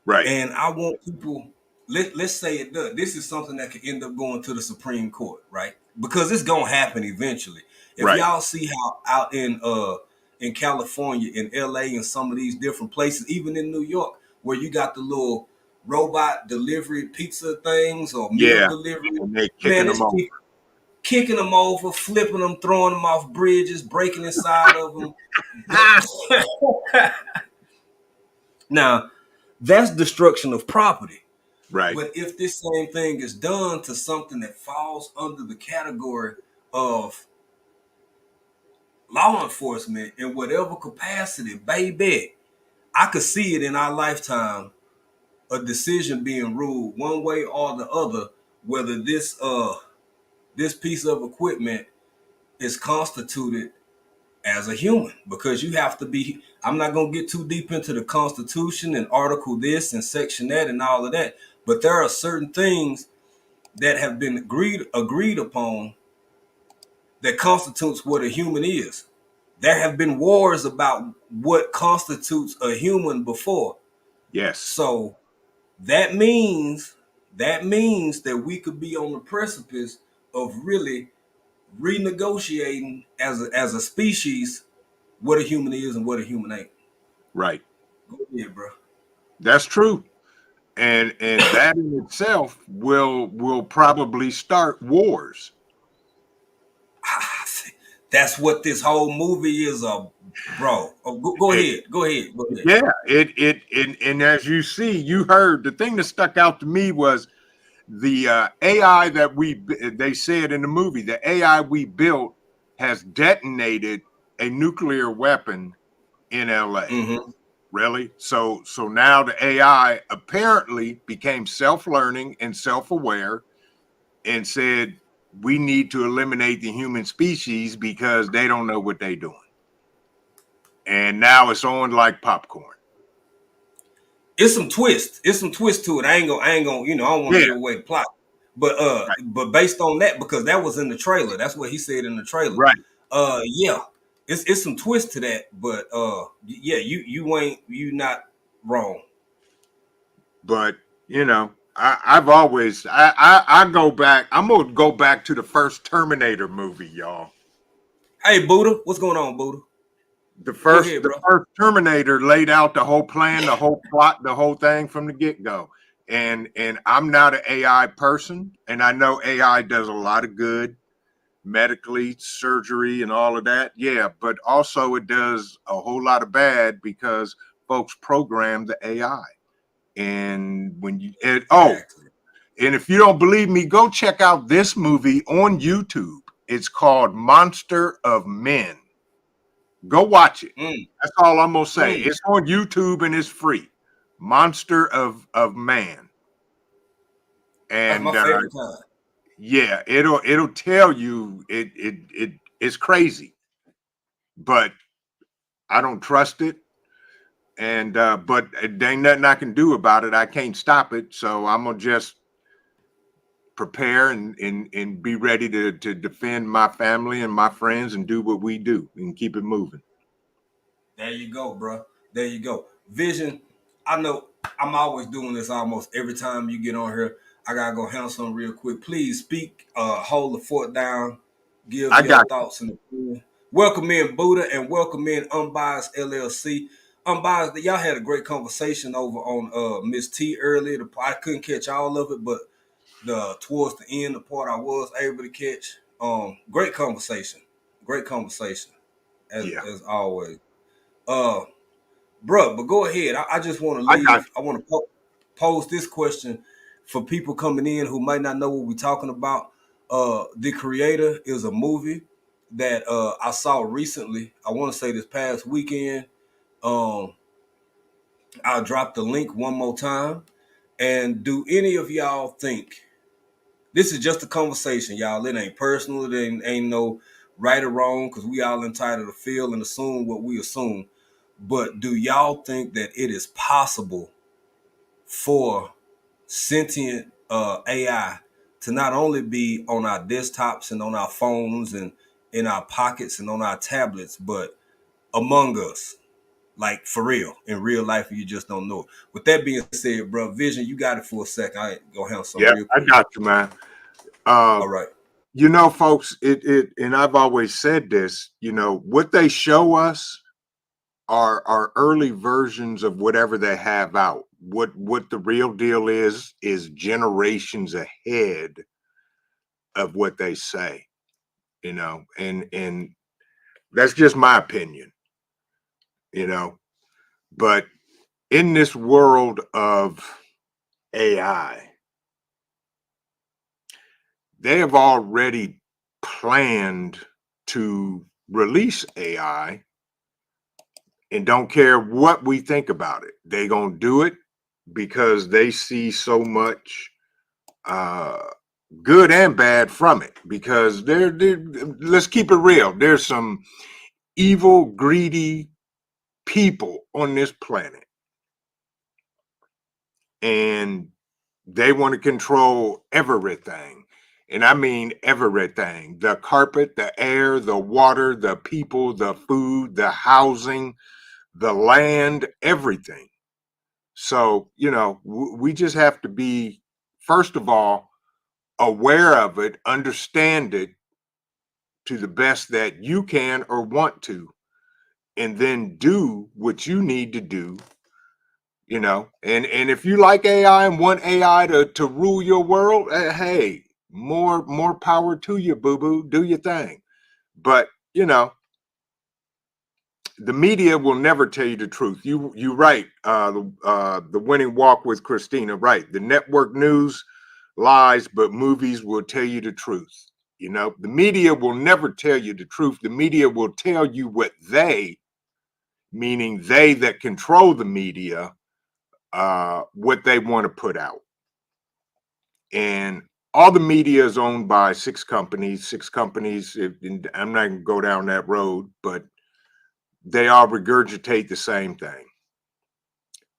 F: Right.
B: And I want people, let's say it does. This is something that could end up going to the Supreme Court, right? Because it's gonna happen eventually. If
F: Right.
B: y'all see how out in California, in LA, and some of these different places, even in New York, where you got the little robot delivery pizza things or meal
F: Yeah.
B: delivery,
F: And they
B: man,
F: kicking
B: it's
F: them over.
B: people kicking them over, flipping them, throwing them off bridges, breaking inside of them. Now, that's destruction of property.
F: Right.
B: But if this same thing is done to something that falls under the category of law enforcement in whatever capacity, baby, I could see it in our lifetime, a decision being ruled one way or the other, whether this piece of equipment is constituted as a human. Because you have to be, I'm not gonna get too deep into the Constitution and article this and section that and all of that, but there are certain things that have been agreed upon that constitutes what a human is. There have been wars about what constitutes a human before.
F: Yes.
B: So that means that we could be on the precipice of really renegotiating as a species what a human is and what a human ain't.
F: Right.
B: Go ahead, bro.
F: That's true. And that in itself will probably start wars.
B: That's what this whole movie is, bro. Oh, go
F: It,
B: ahead. Go ahead. Go ahead.
F: yeah, and as you see, you heard the thing that stuck out to me was the AI that they said in the movie, the AI we built has detonated a nuclear weapon in LA.
B: Mm-hmm.
F: Really? So now the AI apparently became self-learning and self-aware and said we need to eliminate the human species because they don't know what they're doing. And now it's on like popcorn.
B: It's some twist. It's some twist to it. I ain't gonna, I don't want to
F: Yeah,
B: give away the plot. But
F: right,
B: based on that, because that was in the trailer. That's what he said in the trailer.
F: right.
B: Yeah. It's some twist to that, but yeah, you not wrong.
F: But I've always I go back. I'm gonna go back to the first Terminator movie, y'all.
B: Hey Buddha, what's going on, Buddha?
F: The
B: Go
F: first
B: ahead,
F: the
B: bro.
F: first Terminator laid out the whole plan, the whole plot, the whole thing from the get-go. And I'm not an AI person, and I know AI does a lot of good medically, surgery and all of that. Yeah, but also it does a whole lot of bad because folks program the AI. And when you
B: Exactly.
F: and if you don't believe me, go check out this movie on YouTube. It's called Monster of Men. Go watch it.
B: Mm,
F: That's all I'm gonna say.
B: mm.
F: It's on YouTube and it's free. Monster of Man.
B: That's my
F: And
B: favorite kind.
F: yeah, it'll tell you it's crazy, but I don't trust it. And but there ain't nothing I can do about it. I can't stop it. So I'm gonna just prepare and be ready to defend my family and my friends and do what we do and keep it moving.
B: There you go, bro. There you go. Vision. I know I'm always doing this almost every time you get on here. I gotta go handle something real quick. Please speak. Hold the fort down. Give
F: I
B: your
F: got
B: thoughts and opinion. Welcome in Buddha and welcome in Unbiased LLC. Unbiased, y'all had a great conversation over on Miss T earlier. I couldn't catch all of it, but the towards the end, the part I was able to catch. Great conversation. Great conversation
F: yeah,
B: as always. Uh, bro, but go ahead. I just want to
F: I got
B: leave. I want to pose this question for people coming in who might not know what we're talking about. The Creator is a movie that I saw recently. I want to say this past weekend. Um, I'll drop the link one more time. And do any of y'all think this is just a conversation, y'all? It ain't personal. It ain't no right or wrong because we all entitled to feel and assume what we assume. But do y'all think that it is possible for sentient AI to not only be on our desktops and on our phones and in our pockets and on our tablets, but among us, like for real, in real life, you just don't know it? With that being said, bro, Vision, you got it for a second. I ain't gonna have some
F: yeah,
B: real
F: I
B: quick.
F: got you, man. Uh,
B: All right.
F: you know, folks, and I've always said this. You know, what they show us are early versions of whatever they have out. What the real deal is generations ahead of what they say. You know, and that's just my opinion. You know, but in this world of AI, they have already planned to release AI and don't care what we think about it. They gonna do it because they see so much uh good and bad from it. Because they're let's keep it real. There's some evil, greedy people on this planet, and they want to control everything. And I mean everything: the carpet, the air, the water, the people, the food, the housing, the land, everything. So, you know, we just have to be, first of all, aware of it, understand it to the best that you can or want to, and then do what you need to do, you know. And if you like AI and want AI to rule your world, hey, more power to you, boo-boo. Do your thing. But, you know, the media will never tell you the truth. You right. The Winning Walk with Christina. Right. The network news lies, but movies will tell you the truth. You know, the media will never tell you the truth. The media will tell you what they, meaning they that control the media, what they want to put out. And all the media is owned by six companies. Six companies. I'm not going to go down that road, but they all regurgitate the same thing.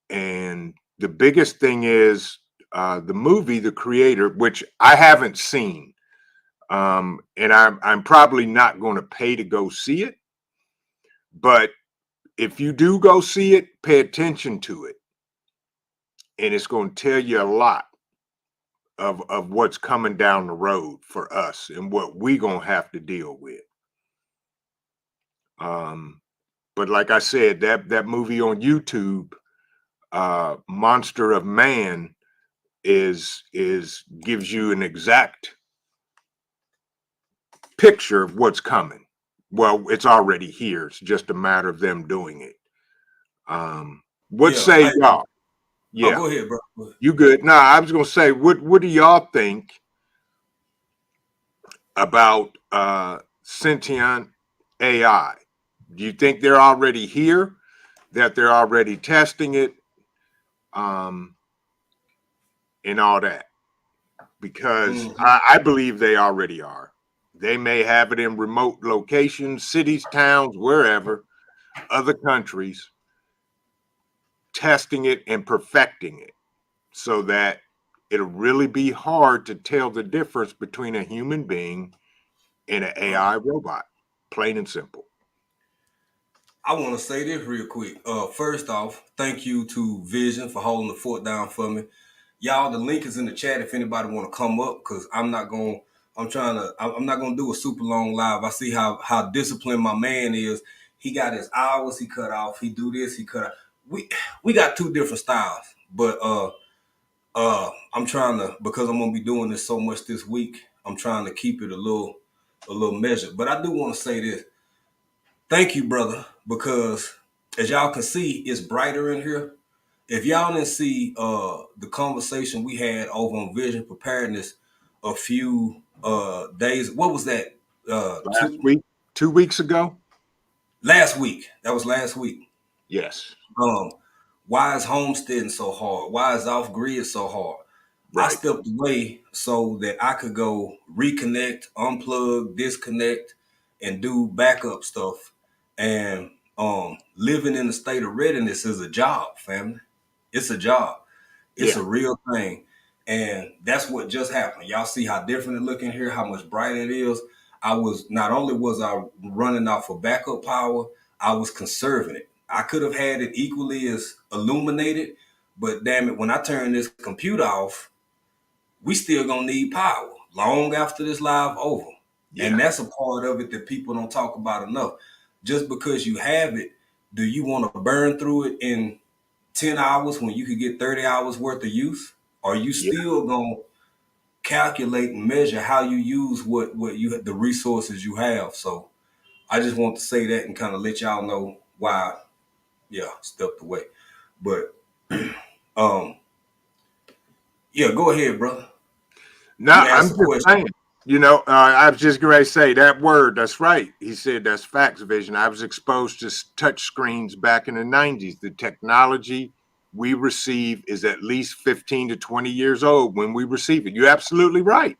F: And the biggest thing is the movie, The Creator, which I haven't seen. And I'm probably not going to pay to go see it. But if you do go see it, pay attention to it. And it's going to tell you a lot of what's coming down the road for us and what we're going to have to deal with. But like I said, that movie on YouTube, Monster of Man, is gives you an exact picture of what's coming. Well, it's already here. It's just a matter of them doing it. What
B: Yeah.
F: say
B: Hey,
F: y'all?
B: oh,
F: Yeah,
B: go ahead, bro. Go ahead.
F: you good? No, I was gonna say, what do y'all think about sentient AI? Do you think they're already here? That they're already testing it, um, and all that? Because
B: Mhm.
F: I believe they already are. They may have it in remote locations, cities, towns, wherever, other countries, testing it and perfecting it so that it'll really be hard to tell the difference between a human being and an AI robot. Plain and simple.
B: I want to say this real quick. First off, thank you to Vision for holding the fort down for me. Y'all, the link is in the chat if anybody want to come up, because I'm not going. I'm not gonna do a super long live. I see how disciplined my man is. He got his hours. He cut off. He do this. He cut. Off. We got two different styles, but I'm trying to, because I'm gonna be doing this so much this week. I'm trying to keep it a little measured. But I do want to say this. Thank you, brother, because as y'all can see, it's brighter in here. If y'all didn't see the conversation we had over on vision preparedness a few days, what was that?
F: Last week, 2 weeks ago?
B: Last week. That was last week.
F: Yes.
B: Um, why is homesteading so hard? Why is off grid so hard? I
F: Right.
B: stepped away so that I could go reconnect, unplug, disconnect, and do backup stuff. And living in a state of readiness is a job, family. It's a job. It's
F: Yeah.
B: a real thing. And that's what just happened. Y'all see how different it look in here, how much brighter it is. I was not only was I running out for backup power, I was conserving it. I could have had it equally as illuminated, but damn it, when I turn this computer off, we still gonna need power long after this live over. And
F: Yeah.
B: that's a part of it that people don't talk about enough. Just because you have it, do you want to burn through it in 10 hours when you could get 30 hours worth of use? Or are you
F: Yeah.
B: still gonna calculate and measure how you use what you the resources you have? So I just want to say that and kind of let y'all know why, yeah, stepped away. But um, yeah, go ahead, brother.
F: No,
B: You
F: I'm
B: asked a
F: just
B: question.
F: saying. I was just going to say that word. That's right. He said that's facts, Vision. I was exposed to touch screens back in the 90s. The technology we receive is at least 15 to 20 years old when we receive it. You're absolutely right.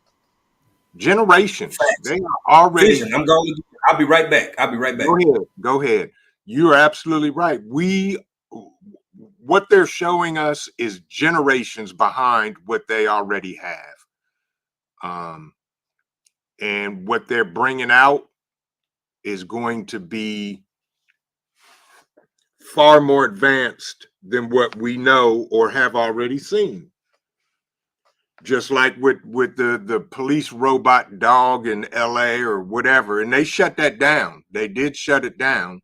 F: Generations.
B: Facts.
F: They are already.
B: Vision. I'm going to. I'll be right back. I'll be right back.
F: Go ahead. Go ahead. You're absolutely right. What they're showing us is generations behind what they already have. Um, and what they're bringing out is going to be far more advanced than what we know or have already seen. Just like with the police robot dog in LA or whatever, and they shut that down. They did shut it down.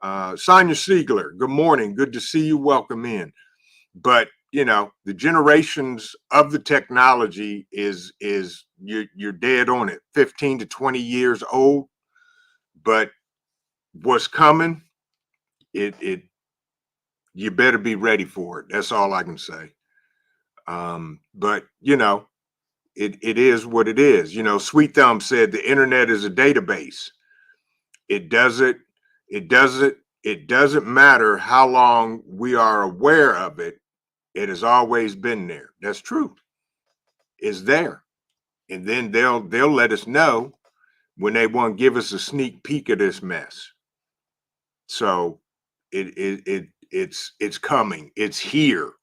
F: Sonia Siegler, good morning. Good to see you. Welcome in. But the generations of the technology is you're dead on it. 15 to 20 years old, but what's coming, it you better be ready for it. That's all I can say. But it is what it is. Sweet Thumb said the internet is a database. It doesn't it doesn't it doesn't matter how long we are aware of it. It has always been there. That's true. It's there. And then they'll let us know when they want to give us a sneak peek of this mess. So it's coming. It's here.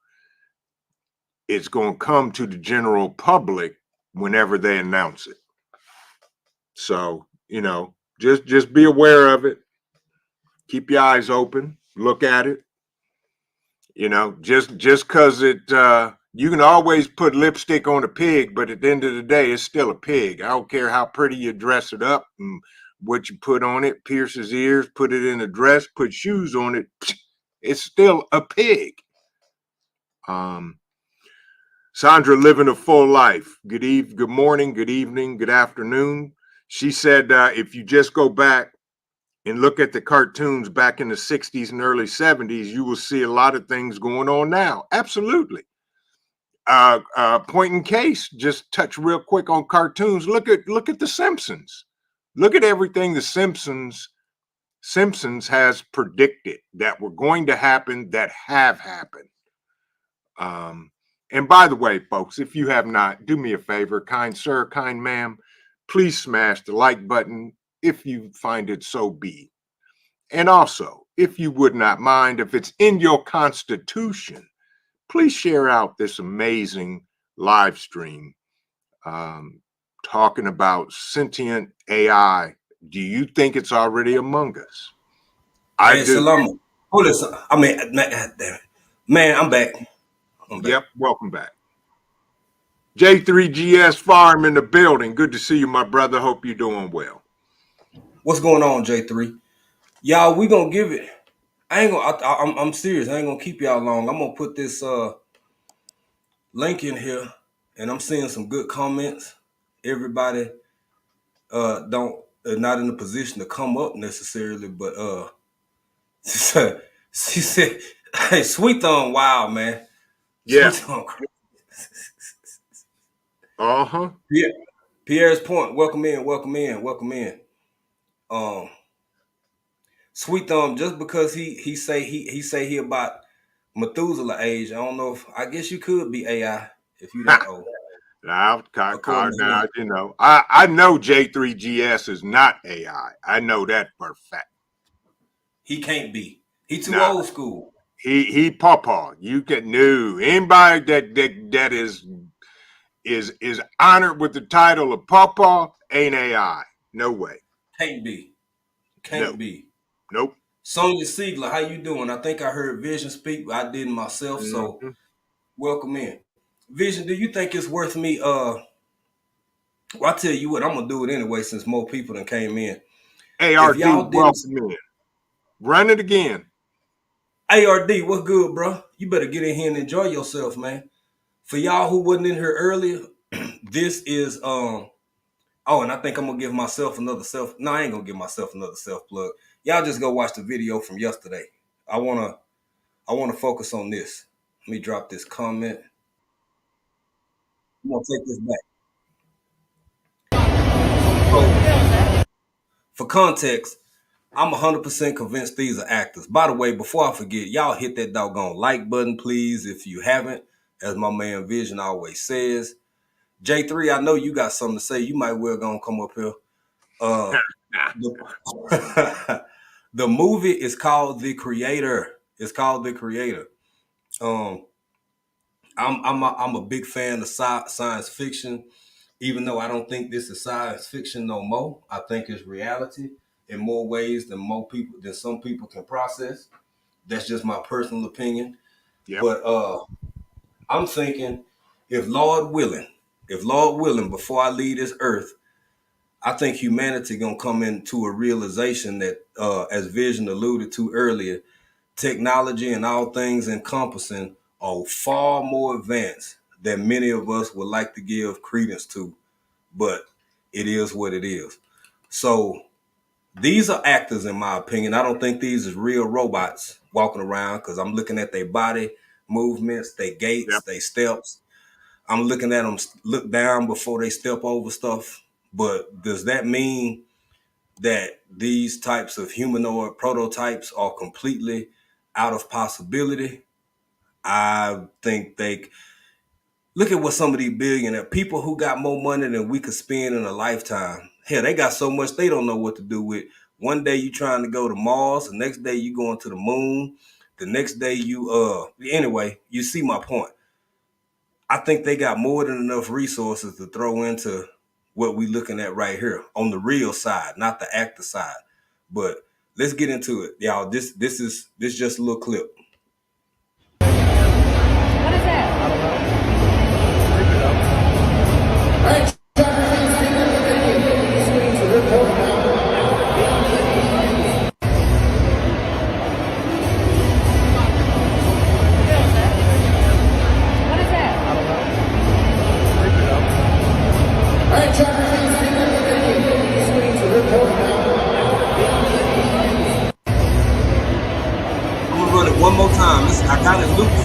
F: It's going to come to the general public whenever they announce it. So, just be aware of it. Keep your eyes open. Look at it. Just because you can always put lipstick on a pig, but at the end of the day, it's still a pig. I don't care how pretty you dress it up and what you put on it, pierce his ears, put it in a dress, put shoes on it. It's still a pig. Um, Sandra living a full life. Good morning, good evening, good afternoon. She said if you just go back and look at the cartoons back in the 60s and early 70s, you will see a lot of things going on now. Absolutely. Point in case, just touch real quick on cartoons. Look at the Simpsons. Look at everything the Simpsons has predicted that were going to happen, that have happened. And by the way, folks, if you have not, do me a favor, kind sir, kind ma'am, please smash the like button if you find it so be. And also, if you would not mind, if it's in your constitution, please share out this amazing live stream talking about sentient AI. Do you think it's already among us? I do.
B: Shalom. Hold this. I mean, God damn it. Man, I'm back.
F: Yep, welcome back. J3GS Farm in the building. Good to see you, my brother. Hope you're doing well.
B: What's going on, J3? Y'all, we gonna give it. I'm serious. I ain't gonna keep y'all long. I'm gonna put this link in here, and I'm seeing some good comments. Everybody not in a position to come up necessarily, but she said, "Hey, Sweet Thumb, wow, man,
F: Yeah.
B: Sweet Thumb, crazy."
F: Yeah.
B: Pierre's Point, welcome in. Sweet Thumb, just because he say he about Methuselah age, I don't know if I guess you could be AI if you that old.
F: Now, you know, I know J3GS is not AI. I know that for a fact.
B: He can't be. He too old school.
F: He pawpaw. You can know anybody that is honored with the title of pawpaw ain't AI. No way.
B: Can't be. Can't be.
F: Nope.
B: Sonya Siegler, how you doing? I think I heard Vision speak, but I didn't myself. So welcome in. Vision, do you think it's worth me? Well, I tell you what, I'm gonna do it anyway since more people than came in.
F: ARD, welcome in. Run it again.
B: ARD, what's good, bro? You better get in here and enjoy yourself, man. For y'all who wasn't in here earlier, this is oh, and I think I'm gonna give myself another self. No, I ain't gonna give myself another self plug. Y'all just go watch the video from yesterday. I wanna focus on this. Let me drop this comment. I'm gonna take this back. For context, I'm 100% convinced these are actors. By the way, before I forget, y'all hit that doggone like button, please, if you haven't. As my man Vision always says. J3, I know you got something to say. You might well gonna come up here. The movie is called The Creator. It's called The Creator. I'm a big fan of science fiction, even though I don't think this is science fiction no more. I think it's reality in more ways than some people can process. That's just my personal opinion. Yep. But I'm thinking, if Lord willing, before I leave this earth, I think humanity gonna come into a realization that, as Vision alluded to earlier, technology and all things encompassing are far more advanced than many of us would like to give credence to. But it is what it is. So these are actors, in my opinion. I don't think these is real robots walking around, because I'm looking at their body movements, their gaits, their steps. I'm looking at them look down before they step over stuff. But does that mean that these types of humanoid prototypes are completely out of possibility? I think look at what some of these billionaire people who got more money than we could spend in a lifetime. Hell, they got so much they don't know what to do with. One day you trying to go to Mars, the next day you going to the moon, the next day anyway, you see my point. I think they got more than enough resources to throw into what we looking at right here on the real side, not the actor side. But let's get into it, y'all. This just a little clip.
G: What is that? I don't know.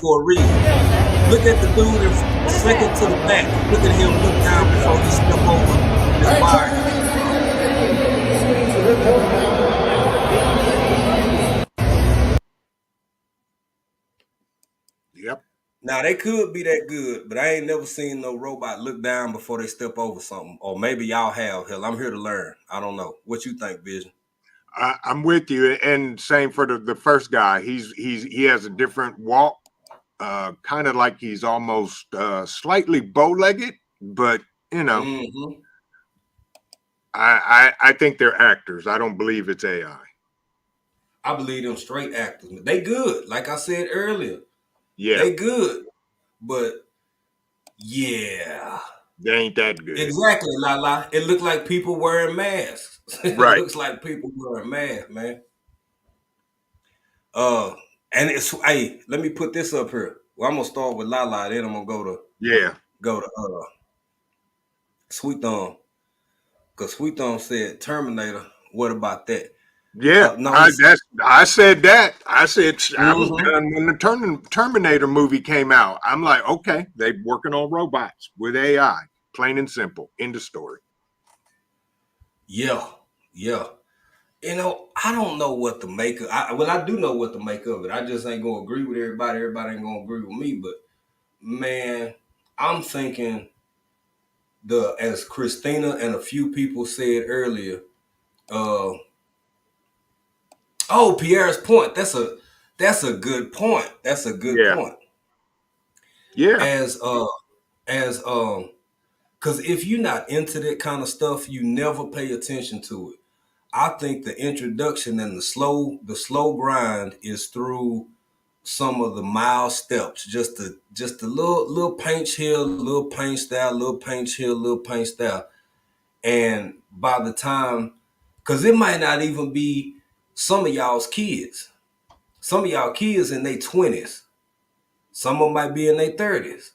B: for a reason. Look at the dude in second to the back. Look at him look down before he step over this bar.
F: Yep.
B: Now they could be that good, but I ain't never seen no robot look down before they step over something. Or maybe y'all have. Hell, I'm here to learn. I don't know. What you think, Vision?
F: I'm with you, and same for the first guy. He has a different walk, kind of like he's almost slightly bow-legged, but you know,
B: Mm-hmm.
F: I think they're actors. I don't believe it's AI.
B: I believe them straight actors. They good. Like I said earlier,
F: Yeah,
B: they good. But yeah.
F: they ain't that good.
B: Exactly, La. It looked like people wearing masks. It
F: Right.
B: looks like people wearing masks, man. Uh, and it's hey, let me put this up here. Well, I'm gonna start with Lala, then I'm gonna
F: Yeah.
B: go to Sweet Thumb, cause Sweet Thumb said Terminator. What about that?
F: Yeah,
B: No, he said,
F: I said that. I said I was
B: mm-hmm.
F: done when the Terminator movie came out. I'm like, okay, they working on robots with AI, plain and simple. End of story.
B: Yeah, yeah. You know, I don't know what to make of. I do know what to make of it. I just ain't gonna agree with everybody. Everybody ain't gonna agree with me. But man, I'm thinking as Christina and a few people said earlier. Uh, Pierre's point. That's a good point. That's a good
F: Yeah,
B: point.
F: yeah,
B: As because if you're not into that kind of stuff, you never pay attention to it. I think the introduction and the slow grind is through some of the mild steps, just a little paint here, little paint style, little paint here, little paint style, and by the time, because it might not even be some of y'all's kids, some of y'all kids in their 20s, some of them might be in their 30s.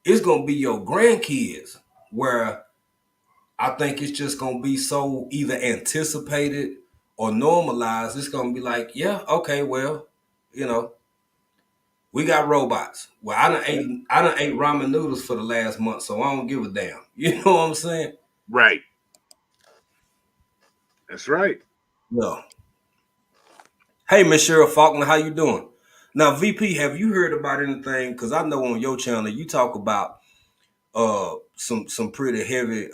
B: It's gonna be your grandkids where I think it's just gonna be so either anticipated or normalized. It's gonna be like, yeah, okay, well, you know, we got robots. Well, I done ate ramen noodles for the last month, so I don't give a damn. You know what I'm saying?
F: right. That's right.
B: No. Hey, Miss Cheryl Faulkner, how you doing? Now, VP, have you heard about anything? Because I know on your channel you talk about some pretty heavy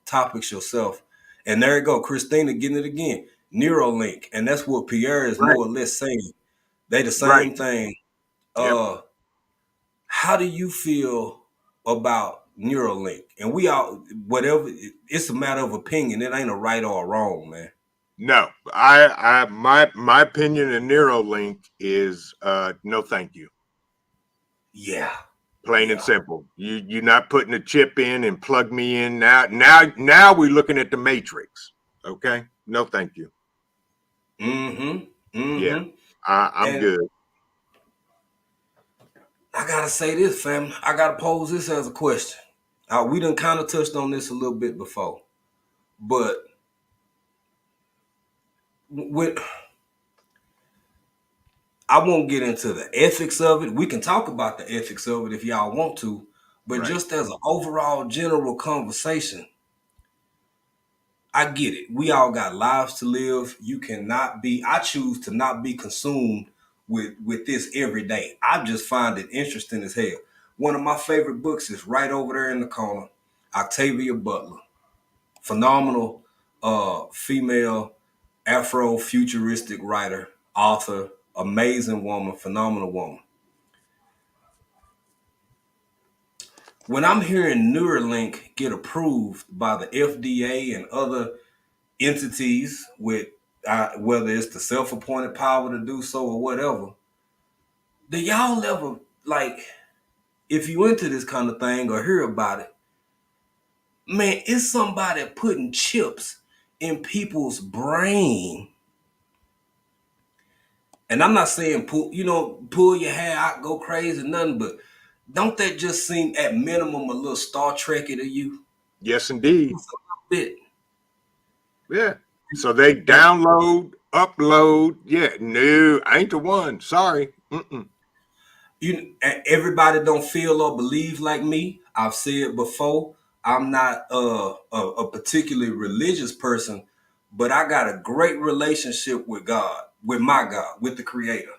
B: topics yourself. And there you go, Christina getting it again. Neuralink, and that's what Pierre is
F: Right,
B: more or less saying. They the
F: right.
B: same thing.
F: Yep.
B: Uh, how do you feel about Neuralink? And we all, whatever, it's a matter of opinion. It ain't a right or a wrong, man.
F: No, my opinion in Neuralink is no, thank you.
B: Yeah,
F: Plain and
B: yeah.
F: simple. You're not putting a chip in and plug me in now. Now we're looking at the Matrix. Okay, no, thank you.
B: Mm-hmm.
F: Yeah,
B: Mm-hmm.
F: I'm
B: And
F: good.
B: I gotta say this, fam. I gotta pose this as a question. We done kind of touched on this a little bit before, but with I won't get into the ethics of it. We can talk about the ethics of it if y'all want to, but
F: Right,
B: just as an overall general conversation, I get it. We all got lives to live. You cannot be. I choose to not be consumed with this every day. I just find it interesting as hell. One of my favorite books is right over there in the corner. Octavia Butler, phenomenal female Afro-futuristic writer, author, amazing woman, phenomenal woman. When I'm hearing Neuralink get approved by the FDA and other entities with whether it's the self-appointed power to do so or whatever, do y'all ever like if you into this kind of thing or hear about it, man, it's somebody putting chips in people's brain. And I'm not saying pull your hair out, go crazy, nothing, but don't that just seem at minimum a little Star Trekky to you?
F: yes, indeed.
B: Just a little bit.
F: Yeah. So they
B: And
F: download, upload. Yeah, no, I ain't the one. Sorry. Mm-mm.
B: Everybody don't feel or believe like me. I've said before, I'm not a particularly religious person, but I got a great relationship with God, with my God, with the Creator,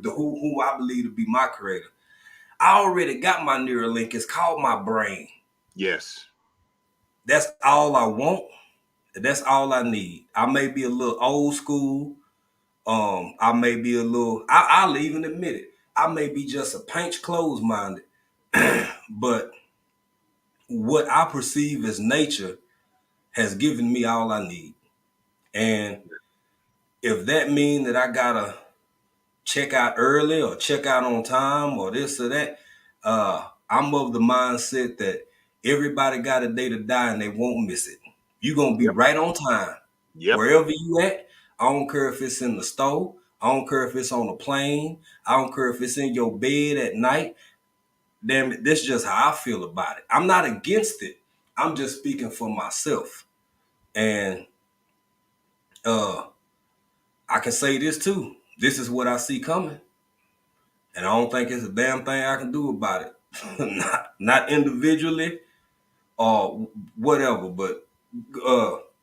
B: who I believe to be my Creator. I already got my Neuralink. It's called my brain.
F: Yes.
B: That's all I want. That's all I need. I may be a little old school. I may be a little. I'll even admit it. I may be just a pinch closed minded, but what I perceive as nature has given me all I need. And if that means that I gotta check out early or check out on time or this or that, I'm of the mindset that everybody got a day to die and they won't miss it. You're gonna be
F: Yep.
B: right on time.
F: Yep.
B: Wherever you at, I don't care if it's in the store, I don't care if it's on a plane, I don't care if it's in your bed at night. Damn it, this is just how I feel about it. I'm not against it. I'm just speaking for myself. And uh I can say this too. This is what I see coming. And I don't think it's a damn thing I can do about it. not individually or whatever, but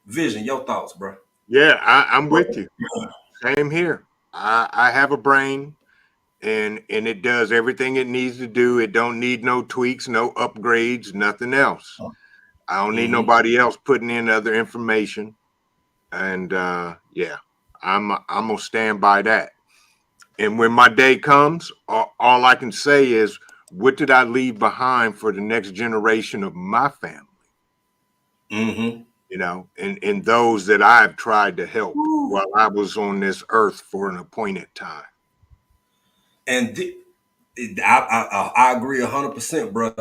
B: Vision, your thoughts, bro.
F: Yeah, I'm with you. Same here. I have a brain, and it does everything it needs to do. It don't need no tweaks, no upgrades, nothing else. I don't need
B: Mm-hmm.
F: nobody else putting in other information. And yeah, I'm gonna stand by that. And when my day comes, all I can say is, what did I leave behind for the next generation of my family?
B: Mm-hmm.
F: And those that I've tried to help while I was on this earth for an appointed time.
B: And I agree 100%, bro.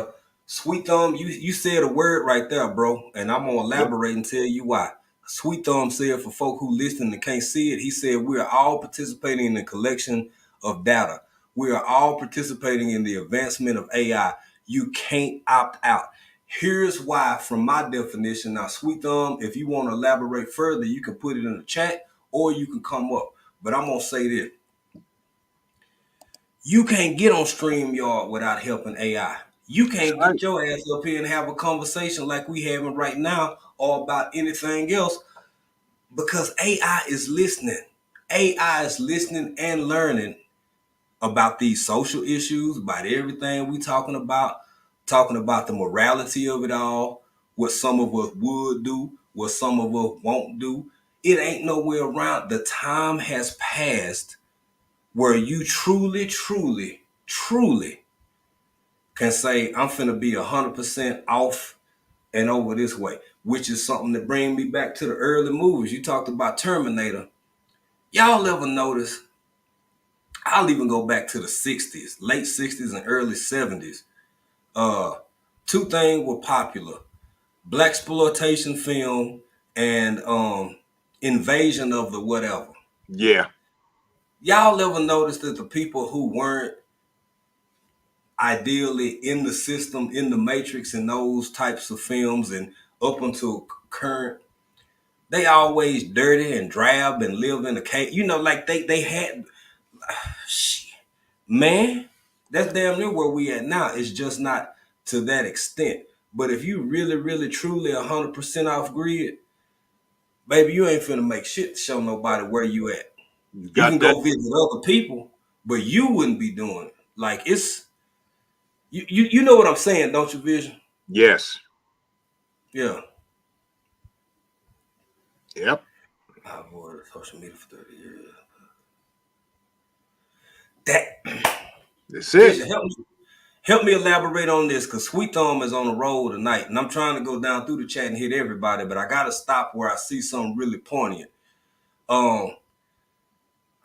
B: Sweet Thumb, you said a word right there, bro, and I'm gonna
F: Yep.
B: elaborate and tell you why. Sweet Thumb said, for folk who listen and can't see it, he said we are all participating in the collection of data. We are all participating in the advancement of AI. You can't opt out. Here's why, from my definition. Now, Sweet Thumb, if you want to elaborate further, you can put it in the chat or you can come up. But I'm gonna say this. You can't get on StreamYard without helping AI. You
F: That's
B: can't
F: right.
B: get your ass up here and have a conversation like we having right now or about anything else because AI is listening. AI is listening and learning about these social issues, about everything we talking about the morality of it all, what some of us would do, what some of us won't do. It ain't nowhere around. The time has passed where you truly, truly, truly can say, I'm finna be 100% off and over this way, which is something that bring me back to the early movies. You talked about Terminator. Y'all ever notice? I'll even go back to the 60s, late 60s and early 70s. Uh, Two things were popular: black exploitation film and invasion of the whatever.
F: Yeah.
B: Y'all ever notice that the people who weren't ideally in the system, in the matrix, in those types of films, and up until current, they always dirty and drab and live in a cave. Like they had shit. Man, that's damn near where we at now. It's just not to that extent. But if you really, really, truly 100% off grid, baby, you ain't finna make shit to show nobody where you at.
F: You
B: You
F: got
B: can
F: that?
B: go visit other people, but you wouldn't be doing it. Like it's you know what I'm saying, don't you, Vision?
F: Yes.
B: Yeah.
F: Yep.
B: I avoided social media for 30 years. That
F: That's it.
B: Vision, help me elaborate on this because Sweet Thumb is on the road tonight, and I'm trying to go down through the chat and hit everybody, but I gotta stop where I see something really poignant. Um,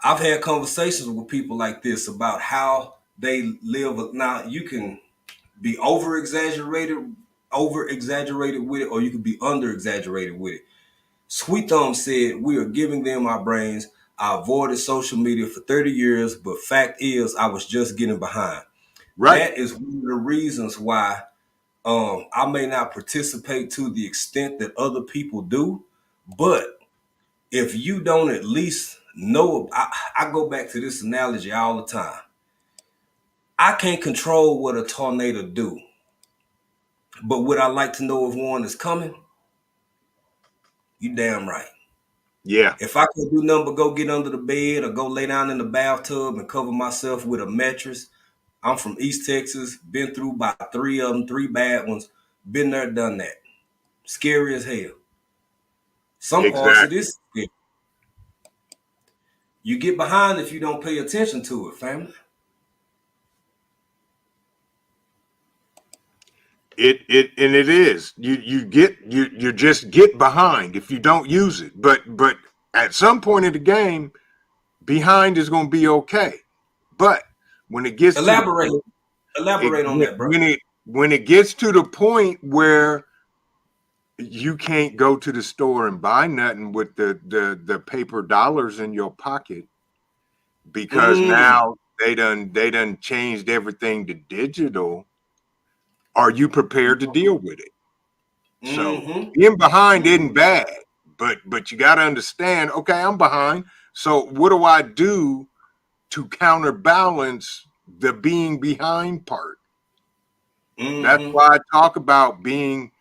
B: I've had conversations with people like this about how they live. Now you can be over exaggerated with it, or you can be under exaggerated with it. Sweet Thumb said, we are giving them our brains. I avoided social media for 30 years, but fact is, I was just getting behind.
F: Right.
B: That is one of the reasons why I may not participate to the extent that other people do. But if you don't at least know, I go back to this analogy all the time. I can't control what a tornado do, but would I like to know if one is coming? You damn right.
F: Yeah,
B: If I could do nothing but go get under the bed or go lay down in the bathtub and cover myself with a mattress, I'm from East Texas, been through about three of them, three bad ones, been there, done that. Scary as hell. Some parts of
F: exactly.
B: this, you get behind if you don't pay attention to it, family.
F: It is. You just get behind if you don't use it. But at some point in the game, behind is going to be okay. But when it gets to the
B: Elaborate,
F: point,
B: elaborate on that, bro.
F: when it gets to the point where you can't go to the store and buy nothing with the paper dollars in your pocket because
B: Mm,
F: now they done changed everything to digital. Are you prepared to deal with it? So
B: mm-hmm,
F: being behind isn't
B: mm-hmm,
F: bad, but you got to understand. Okay, I'm behind. So what do I do to counterbalance the being behind part? That's
B: mm-hmm.
F: why I talk about being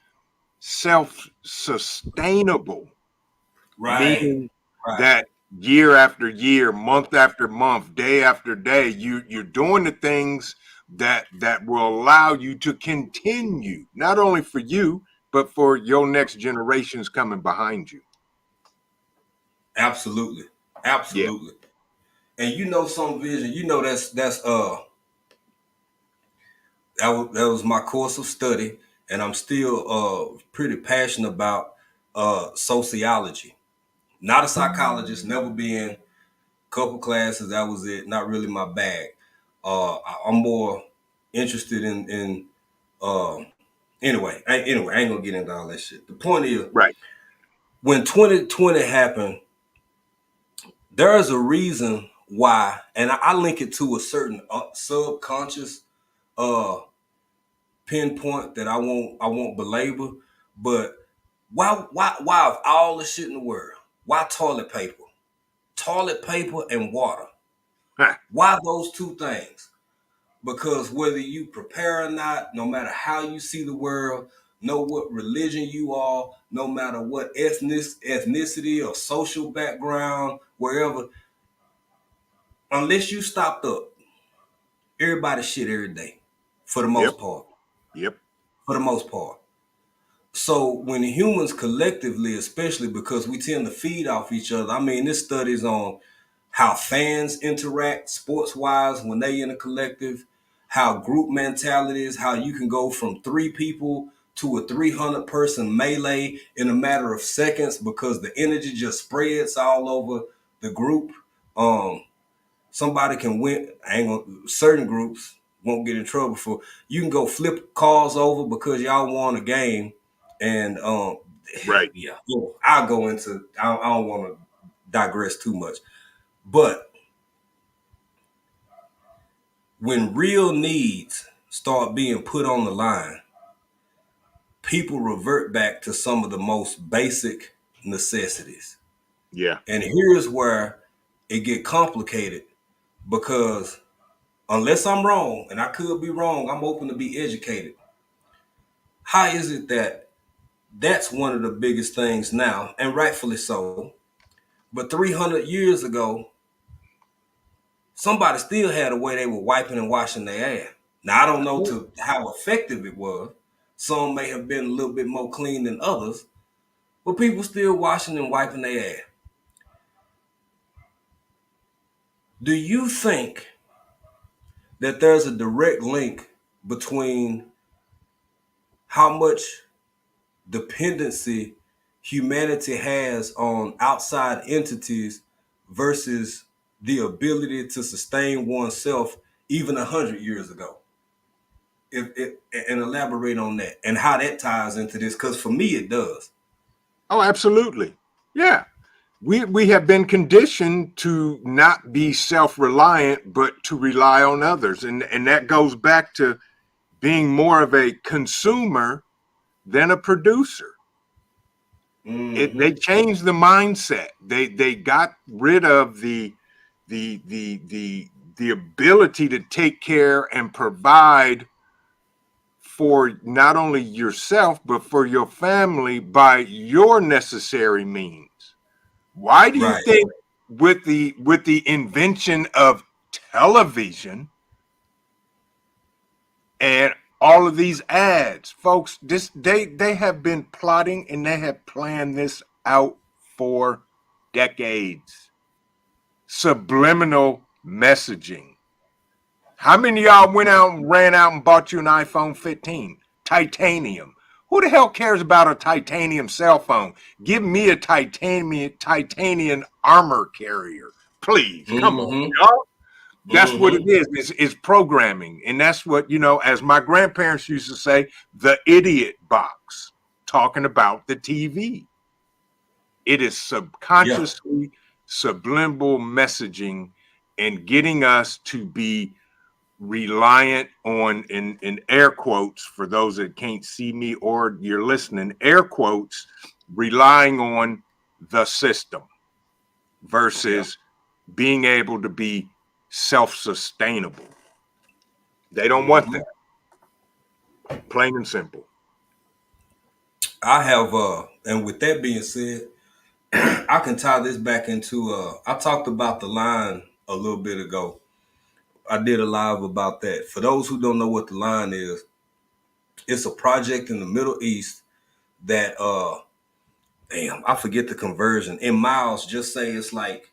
F: self-sustainable,
B: Right,
F: meaning
B: right.
F: that year after year, month after month, day after day, you're doing the things that will allow you to continue, not only for you, but for your next generations coming behind you.
B: Absolutely,
F: Yeah,
B: absolutely. And you know, some vision. You know, that was my course of study, and I'm still pretty passionate about sociology. Not a psychologist, never been. Couple classes, that was it. Not really my bag. I'm more interested in uh, anyway, I ain't gonna get into all that shit. The point is,
F: right.
B: when 2020 happened, there is a reason why, and I link it to a certain subconscious uh pinpoint that I won't belabor. But why of all the shit in the world, why toilet paper? Toilet paper and water.
F: Huh,
B: Why those two things? Because whether you prepare or not, no matter how you see the world, know what religion you are, no matter what ethnicity or social background, wherever, unless you stopped up, everybody shit every day, for the
F: yep,
B: most part.
F: yep,
B: For the most part. So when humans collectively, especially because we tend to feed off each other, I mean, this studies on how fans interact sports wise when they in a collective, how group mentality is, how you can go from three people to a 300 person melee in a matter of seconds because the energy just spreads all over the group. Um, Somebody can win. I ain't gonna, certain groups won't get in trouble for. You can go flip cars over because y'all won a game, and
F: right.
B: yeah, I'll go into. I don't want to digress too much, but when real needs start being put on the line, people revert back to some of the most basic necessities.
F: Yeah.
B: And here's where it get complicated because unless I'm wrong, and I could be wrong, I'm open to be educated. How is it that that's one of the biggest things now, and rightfully so? But 300 years ago, somebody still had a way they were wiping and washing their ass. Now I don't know to how effective it was. Some may have been a little bit more clean than others, but people still washing and wiping their ass. Do you think that there's a direct link between how much dependency humanity has on outside entities versus the ability to sustain oneself even 100 years ago? And elaborate on that and how that ties into this, because for me it does.
F: Oh, absolutely. Yeah. We have been conditioned to not be self-reliant, but to rely on others. And that goes back to being more of a consumer than a producer. They
B: Mm-hmm.
F: changed the mindset. They got rid of the the ability to take care and provide for not only yourself but for your family by your necessary means. Why do you
B: Right.
F: think with the invention of television and all of these ads, folks, they have been plotting and they have planned this out for decades. Subliminal messaging. How many of y'all went out and ran out and bought you an iPhone 15? Titanium. Who the hell cares about a titanium cell phone? Give me a titanium armor carrier, please. Come on,
B: Mm-hmm.
F: y'all. That's what it
B: Mm-hmm.
F: is. It's programming. And that's what, as my grandparents used to say, the idiot box, talking about the TV. It is
B: Yeah.
F: subconsciously subliminal messaging and getting us to be reliant on, in air quotes, for those that can't see me or you're listening, air quotes, relying on the system
B: Yeah.
F: versus being able to be self-sustainable. They don't want
B: Mm-hmm.
F: that. Plain and simple.
B: I have and with that being said, I can tie this back into I talked about the line a little bit ago. I did a live about that. For those who don't know what the line is, it's a project in the Middle East that damn, I forget the conversion. In miles, just say it's like,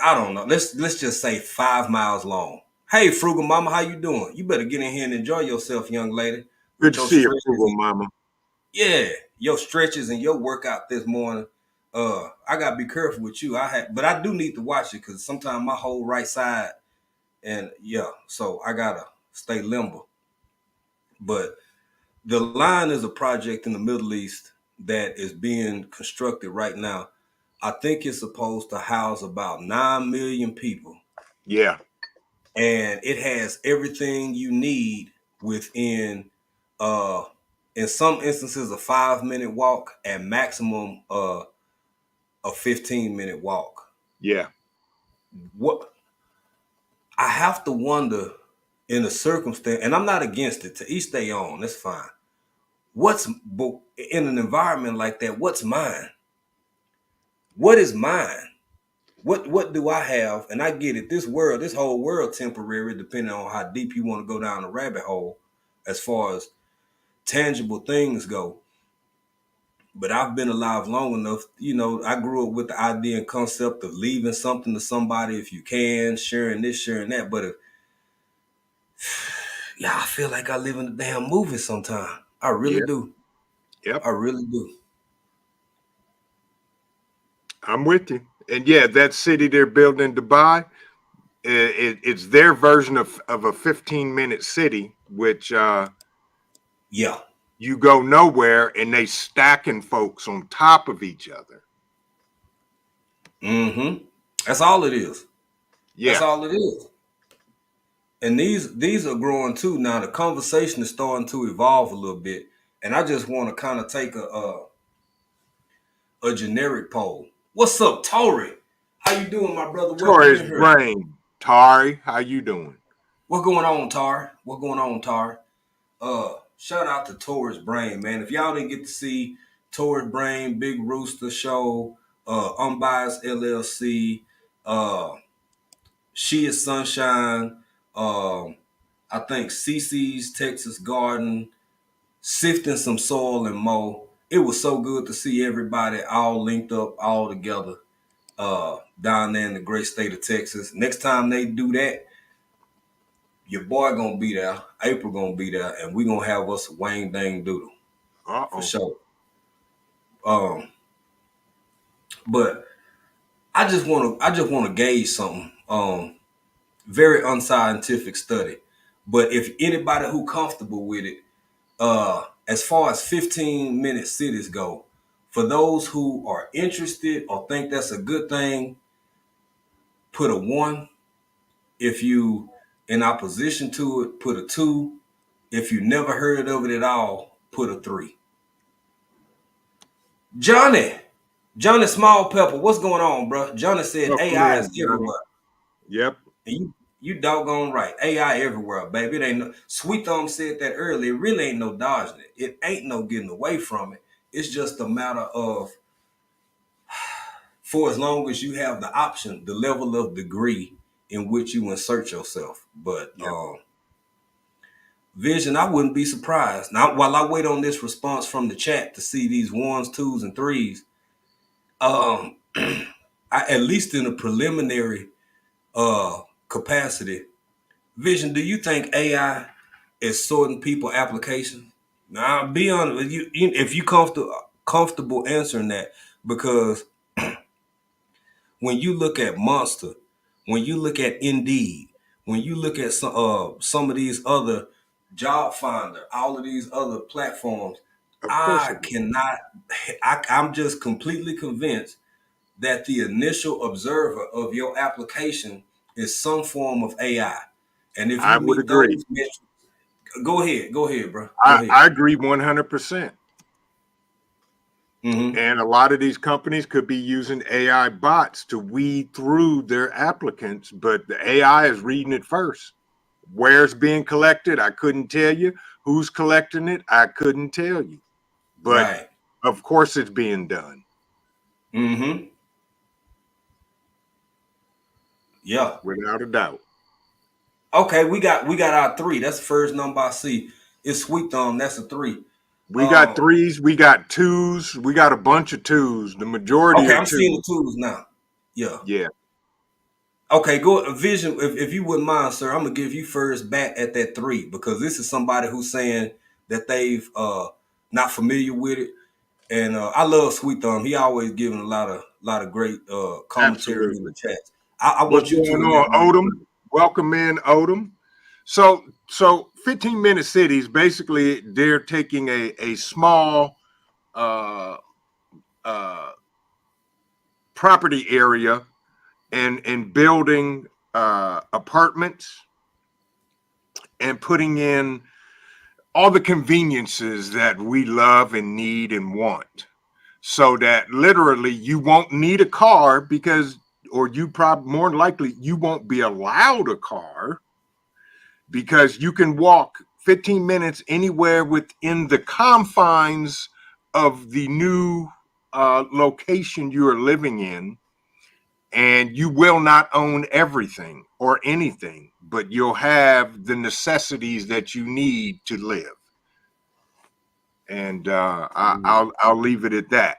B: I don't know. Let's just say 5 miles long. Hey, Frugal Mama, how you doing? You better get in here and enjoy yourself, young lady,
F: Good
B: with
F: to
B: your
F: see you,
B: stretches.
F: Frugal Mama.
B: Yeah, your stretches and your workout this morning. I gotta be careful with you. But I do need to watch it because sometimes my whole right side, and yeah, so I gotta stay limber. But the line is a project in the Middle East that is being constructed right now. I think it's supposed to house about 9 million people,
F: Yeah,
B: and it has everything you need within uh in some instances a 5 minute walk and maximum a 15-minute walk.
F: yeah,
B: What I have to wonder in a circumstance, and I'm not against it, to each their own, that's fine. But in an environment like that, what's mine? What is mine? What do I have? And I get it. This whole world temporary, depending on how deep you want to go down the rabbit hole as far as tangible things go. But I've been alive long enough, I grew up with the idea and concept of leaving something to somebody if you can, sharing this, sharing that. But yeah, I feel like I live in a damn movie sometimes. I really
F: yeah,
B: do.
F: yep.
B: I really do.
F: I'm with you. And yeah, that city they're building in Dubai, it's their version of a 15-minute city, which
B: Yeah.
F: you go nowhere and they stacking folks on top of each other.
B: Mm-hmm. That's all it is. That's
F: Yeah.
B: all it is. And these are growing too. Now the conversation is starting to evolve a little bit. And I just want to kind of take a generic poll. What's up, Tori? How you doing, my brother? Welcome
F: Taurus
B: in here.
F: brain. Tari, how you doing?
B: What's going on, Tar? What's going on, Tar? Shout out to Taurus Brain, man. If y'all didn't get to see Taurus Brain, Big Rooster Show, Unbiased LLC, She is Sunshine, I think CC's Texas Garden, Sifting Some Soil and Mo. It was so good to see everybody all linked up, all together, down there in the great state of Texas. Next time they do that, your boy gonna be there, April gonna be there, and we gonna have us a Wayne Dang Doodle for
F: Uh-oh.
B: sure. Um, but I just want to gauge something. Very unscientific study, but if anybody who comfortable with it, as far as 15-minute cities go, for those who are interested or think that's a good thing, put a 1. If you in opposition to it, put a 2. If you never heard of it at all, put a 3. Johnny, Johnny Small Pepper, what's going on, bro? Johnny said
F: Welcome
B: AI
F: in,
B: is
F: Johnny.
B: everywhere.
F: Yep.
B: And you doggone right. AI everywhere, baby. It ain't no Sweet Thumb said that earlier. It really ain't no dodging it. It ain't no getting away from it. It's just a matter of, for as long as you have the option, the level of degree in which you insert yourself. But
F: Yep.
B: Vision, I wouldn't be surprised. Now, while I wait on this response from the chat to see these ones, twos, and threes, um, at least in a preliminary capacity, Vision, do you think AI is sorting people applications? Now, be honest with you, if you comfortable answering that, because when you look at Monster, when you look at Indeed, when you look at some of these other Job Finder, all of these other platforms,
F: Of course
B: I
F: it is.
B: cannot. I'm just completely convinced that the initial observer of your application is some form of AI. And if
F: I
B: you
F: would
B: meet
F: agree.
B: those metrics, go ahead, bro. Go
F: I,
B: ahead.
F: I agree 100%.
B: Mm-hmm.
F: And a lot of these companies could be using AI bots to weed through their applicants, but the AI is reading it first. Where it's being collected, I couldn't tell you. Who's collecting it, I couldn't tell you. But
B: Right.
F: of course, it's being done
B: Mm-hmm. Yeah.
F: without a doubt.
B: Okay, we got our three. That's the first number I see. It's Sweet Thumb. That's a three.
F: We got
B: Uh,
F: threes, we got twos, we got a bunch of twos. The majority
B: okay,
F: are
B: I'm seeing
F: twos.
B: the twos now. Yeah.
F: Yeah.
B: Okay, go Vision. If you wouldn't mind, sir, I'm gonna give you first back at that three because this is somebody who's saying that they've not familiar with it. And I love Sweet Thumb. He always giving a lot of great commentary in the
F: Absolutely.
B: chat. I
F: What's
B: want you
F: going
B: to
F: on,
B: elaborate
F: Odom?
B: further.
F: Welcome in, Odom. So 15-minute cities, basically, they're taking a small uh, uh, property area and building apartments and putting in all the conveniences that we love and need and want. So that literally you won't need a car because, or you probably more likely you won't be allowed a car because you can walk 15 minutes anywhere within the confines of the new location you are living in, and you will not own everything or anything, but you'll have the necessities that you need to live. And I'll leave it at that.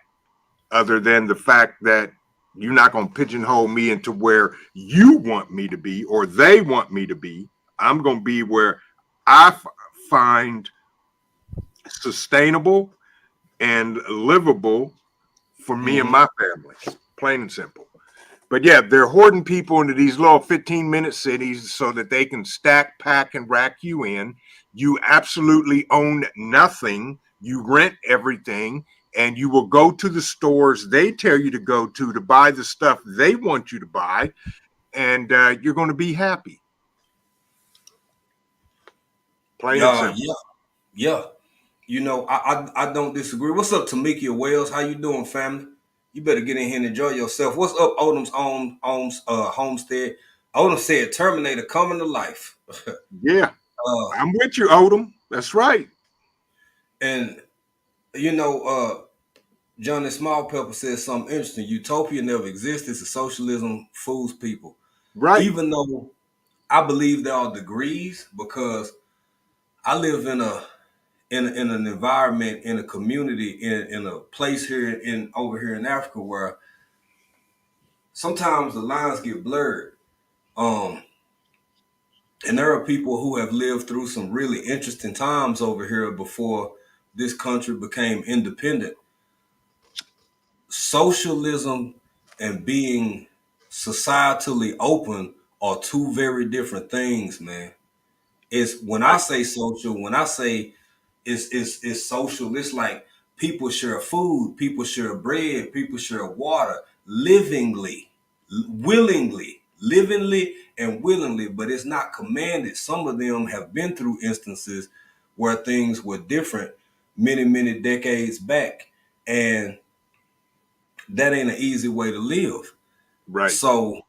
F: Other than the fact that you're not going to pigeonhole me into where you want me to be or they want me to be. I'm going to be where I find sustainable and livable for me and
B: Mm-hmm.
F: my family, plain and simple. But yeah, they're hoarding people into these little 15-minute cities so that they can stack, pack, and rack you in. You absolutely own nothing. You rent everything, and you will go to the stores they tell you to go to buy the stuff they want you to buy, and you're going to be happy. Plain and
B: Yeah,
F: simple.
B: yeah, yeah. I don't disagree. What's up, Tamikia Wells? How you doing, family? You better get in here and enjoy yourself. What's up, Odom's homestead? Odom said Terminator coming to life.
F: Yeah,
B: uh,
F: I'm with you, Odom. That's right.
B: and you know, Johnny Small Pepper says something interesting. Utopia never existed. So socialism fools people.
F: Right,
B: Even though I believe there are degrees, because I live in an environment, in a community, in a place here in over here in Africa where sometimes the lines get blurred. Um, and there are people who have lived through some really interesting times over here before this country became independent. Socialism and being societally open are two very different things, man. It's when I
F: right,
B: say social, when I say it's social, it's like people share food, people share bread, people share water, livingly, willingly, livingly and willingly, but it's not commanded. Some of them have been through instances where things were different many, many decades back. And that ain't an easy way to live.
F: right.
B: So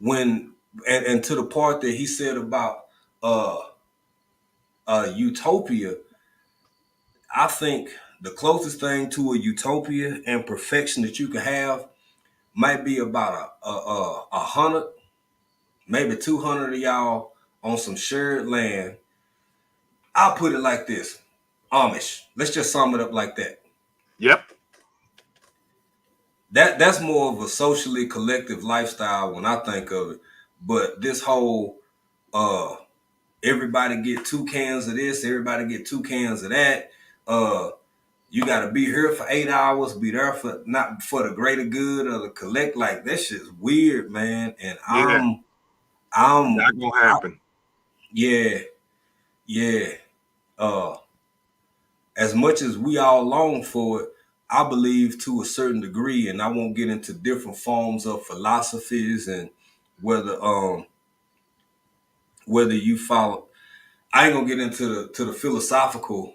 B: when and to the part that he said about uh utopia, I think the closest thing to a utopia and perfection that you can have might be about a hundred, maybe 200 of y'all on some shared land. I'll put it like this: Amish. Let's just sum it up like that.
F: Yep.
B: That's more of a socially collective lifestyle when I think of it. But this whole uh everybody get 2 cans of this, everybody get 2 cans of that. Uh you gotta be here for 8 hours, be there for not for the greater good of the collect. Like that shit's weird, man. And
F: Yeah.
B: I'm
F: Not gonna
B: I,
F: happen.
B: yeah, yeah. Uh as much as we all long for it, I believe to a certain degree, and I won't get into different forms of philosophies and whether whether you follow. I ain't gonna get into the philosophical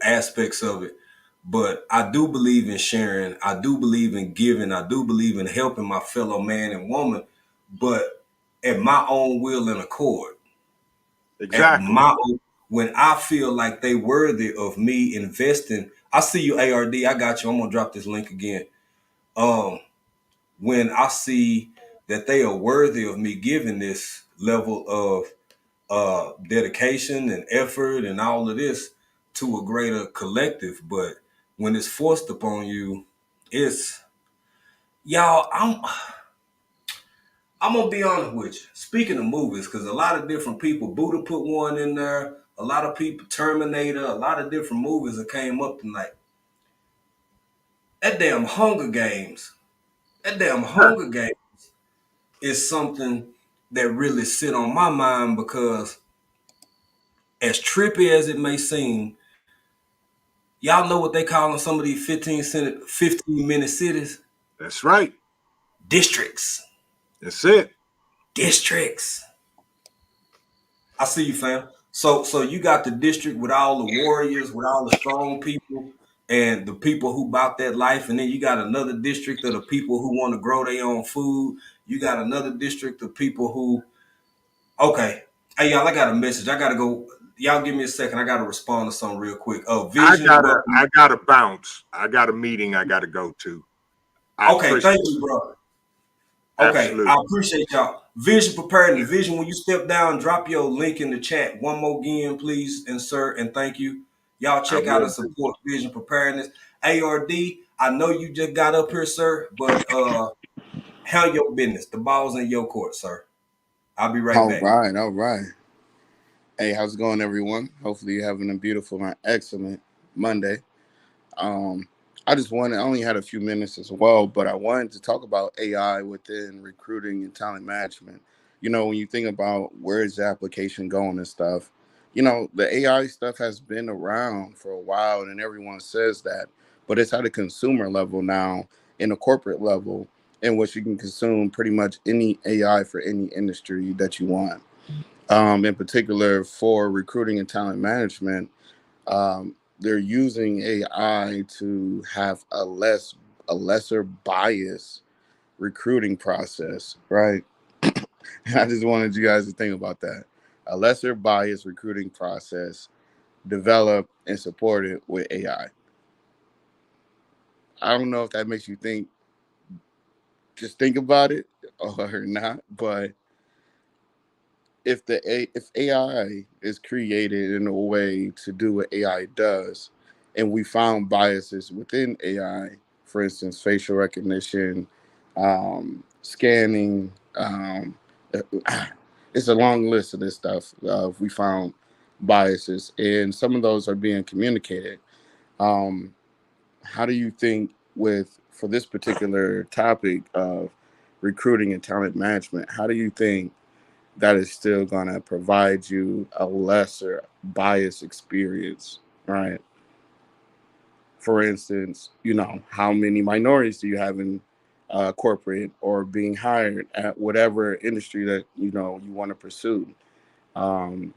B: aspects of it, but I do believe in sharing. I do believe in giving. I do believe in helping my fellow man and woman, but at my own will and accord. At
F: Exactly.
B: my own, when I feel like they worthy of me investing. I see you, ARD. I got you. I'm gonna drop this link again. Um, when I see that they are worthy of me giving this level of dedication and effort and all of this to a greater collective. But when it's forced upon you, it's y'all. I'm gonna be honest with you. Speaking of movies, because a lot of different people, Buddha put one in there. A lot of people, Terminator, a lot of different movies that came up tonight. That damn Hunger Games. That damn Hunger Games is something that really sit on my mind because, as trippy as it may seem, y'all know what they call in some of these 15-minute cities?
F: That's right.
B: Districts.
F: That's it.
B: Districts. I see you, fam. So you got the district with all the warriors, with all the strong people, and the people who bought that life, and then you got another district of the people who want to grow their own food. You got another district of people who, okay, hey y'all, I got a message. I gotta go. Y'all give me a second. I gotta respond to something real quick.
F: I
B: Vision,
F: gotta
B: welcome.
F: I gotta bounce. I got a meeting I gotta go to. I
B: Okay, thank
F: appreciate
B: you,
F: it.
B: bro. Okay, I
F: Absolutely.
B: appreciate y'all. Vision preparedness. Vision, when you step down, drop your link in the chat. One more again, please, and sir, and thank you. Y'all
F: I
B: check out
F: will
B: and
F: do.
B: support Vision preparedness. ARD, I know you just got up here, sir, but handle your business. The ball's in your court, sir. I'll be right
H: All
B: back.
H: right, all right. Hey, how's it going, everyone? Hopefully, you're having a beautiful and excellent Monday. Um, I only had a few minutes as well, but I wanted to talk about AI within recruiting and talent management. When you think about where is the application going and stuff, the AI stuff has been around for a while, and everyone says that, but it's at a consumer level now, in a corporate level, in which you can consume pretty much any AI for any industry that you want. In particular for recruiting and talent management, they're using AI to have a lesser bias recruiting process, right? I just wanted you guys to think about that. A lesser bias recruiting process developed and supported with AI. I don't know if that makes you think, just think about it or not, but if AI is created in a way to do what AI does, and we found biases within AI, for instance, facial recognition, scanning, it's a long list of this stuff. We found biases, and some of those are being communicated. Um, how do you think with for this particular topic of recruiting and talent management? How do you think that is still going to provide you a lesser bias experience, right? For instance, how many minorities do you have in corporate or being hired at whatever industry that you want to pursue? Um,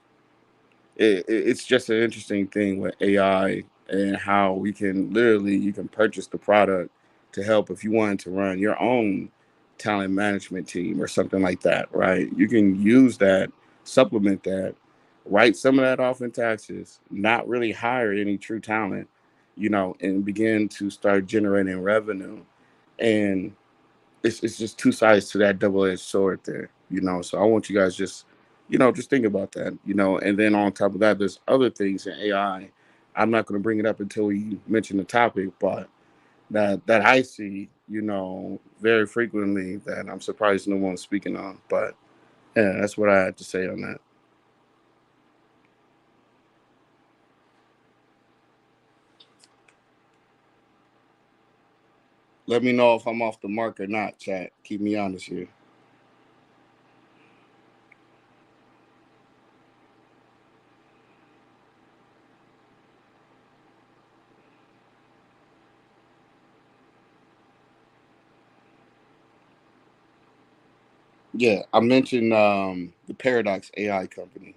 H: it's just an interesting thing with AI and how we can literally you can purchase the product to help if you wanted to run your own talent management team or something like that, right? You can use that, supplement that, write some of that off in taxes, not really hire any true talent, and begin to start generating revenue. And it's just two sides to that double-edged sword there. So I want you guys just think about that, and then on top of that, there's other things in AI. I'm not going to bring it up until we mention the topic, but that I see, very frequently that I'm surprised no one's speaking on. But yeah, that's what I had to say on that. Let me know if I'm off the mark or not, chat. Keep me honest here. Yeah, I mentioned the Paradox AI company.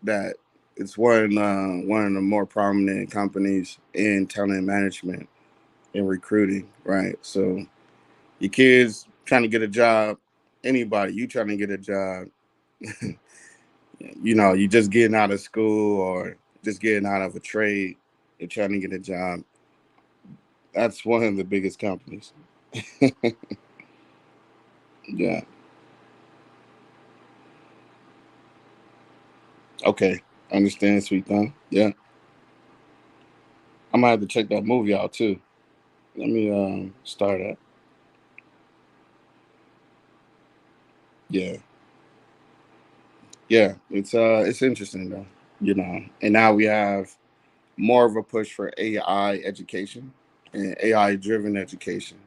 H: That it's one of the more prominent companies in talent management and recruiting, right? So your kids trying to get a job, anybody you trying to get a job, you just getting out of school or just getting out of a trade, you're trying to get a job. That's one of the biggest companies. Yeah. Okay. Understand, sweet thumb. Yeah. I might have to check that movie out too. Let me start up. Yeah. Yeah. It's interesting though. And now we have more of a push for AI education and AI driven education.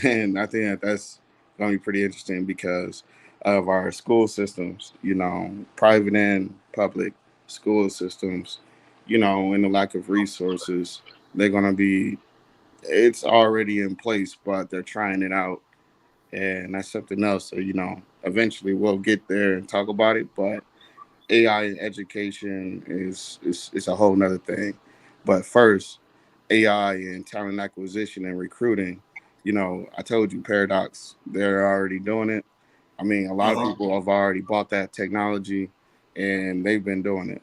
H: And I think that's going to be pretty interesting because of our school systems, private and public school systems, and the lack of resources. They're going to be, it's already in place, but they're trying it out. And that's something else. So, eventually we'll get there and talk about it. But AI in education is a whole nother thing. But first, AI and talent acquisition and recruiting. I told you Paradox, they're already doing it. I mean, a lot of
B: Uh-huh.
H: people have already bought that technology and they've been doing it.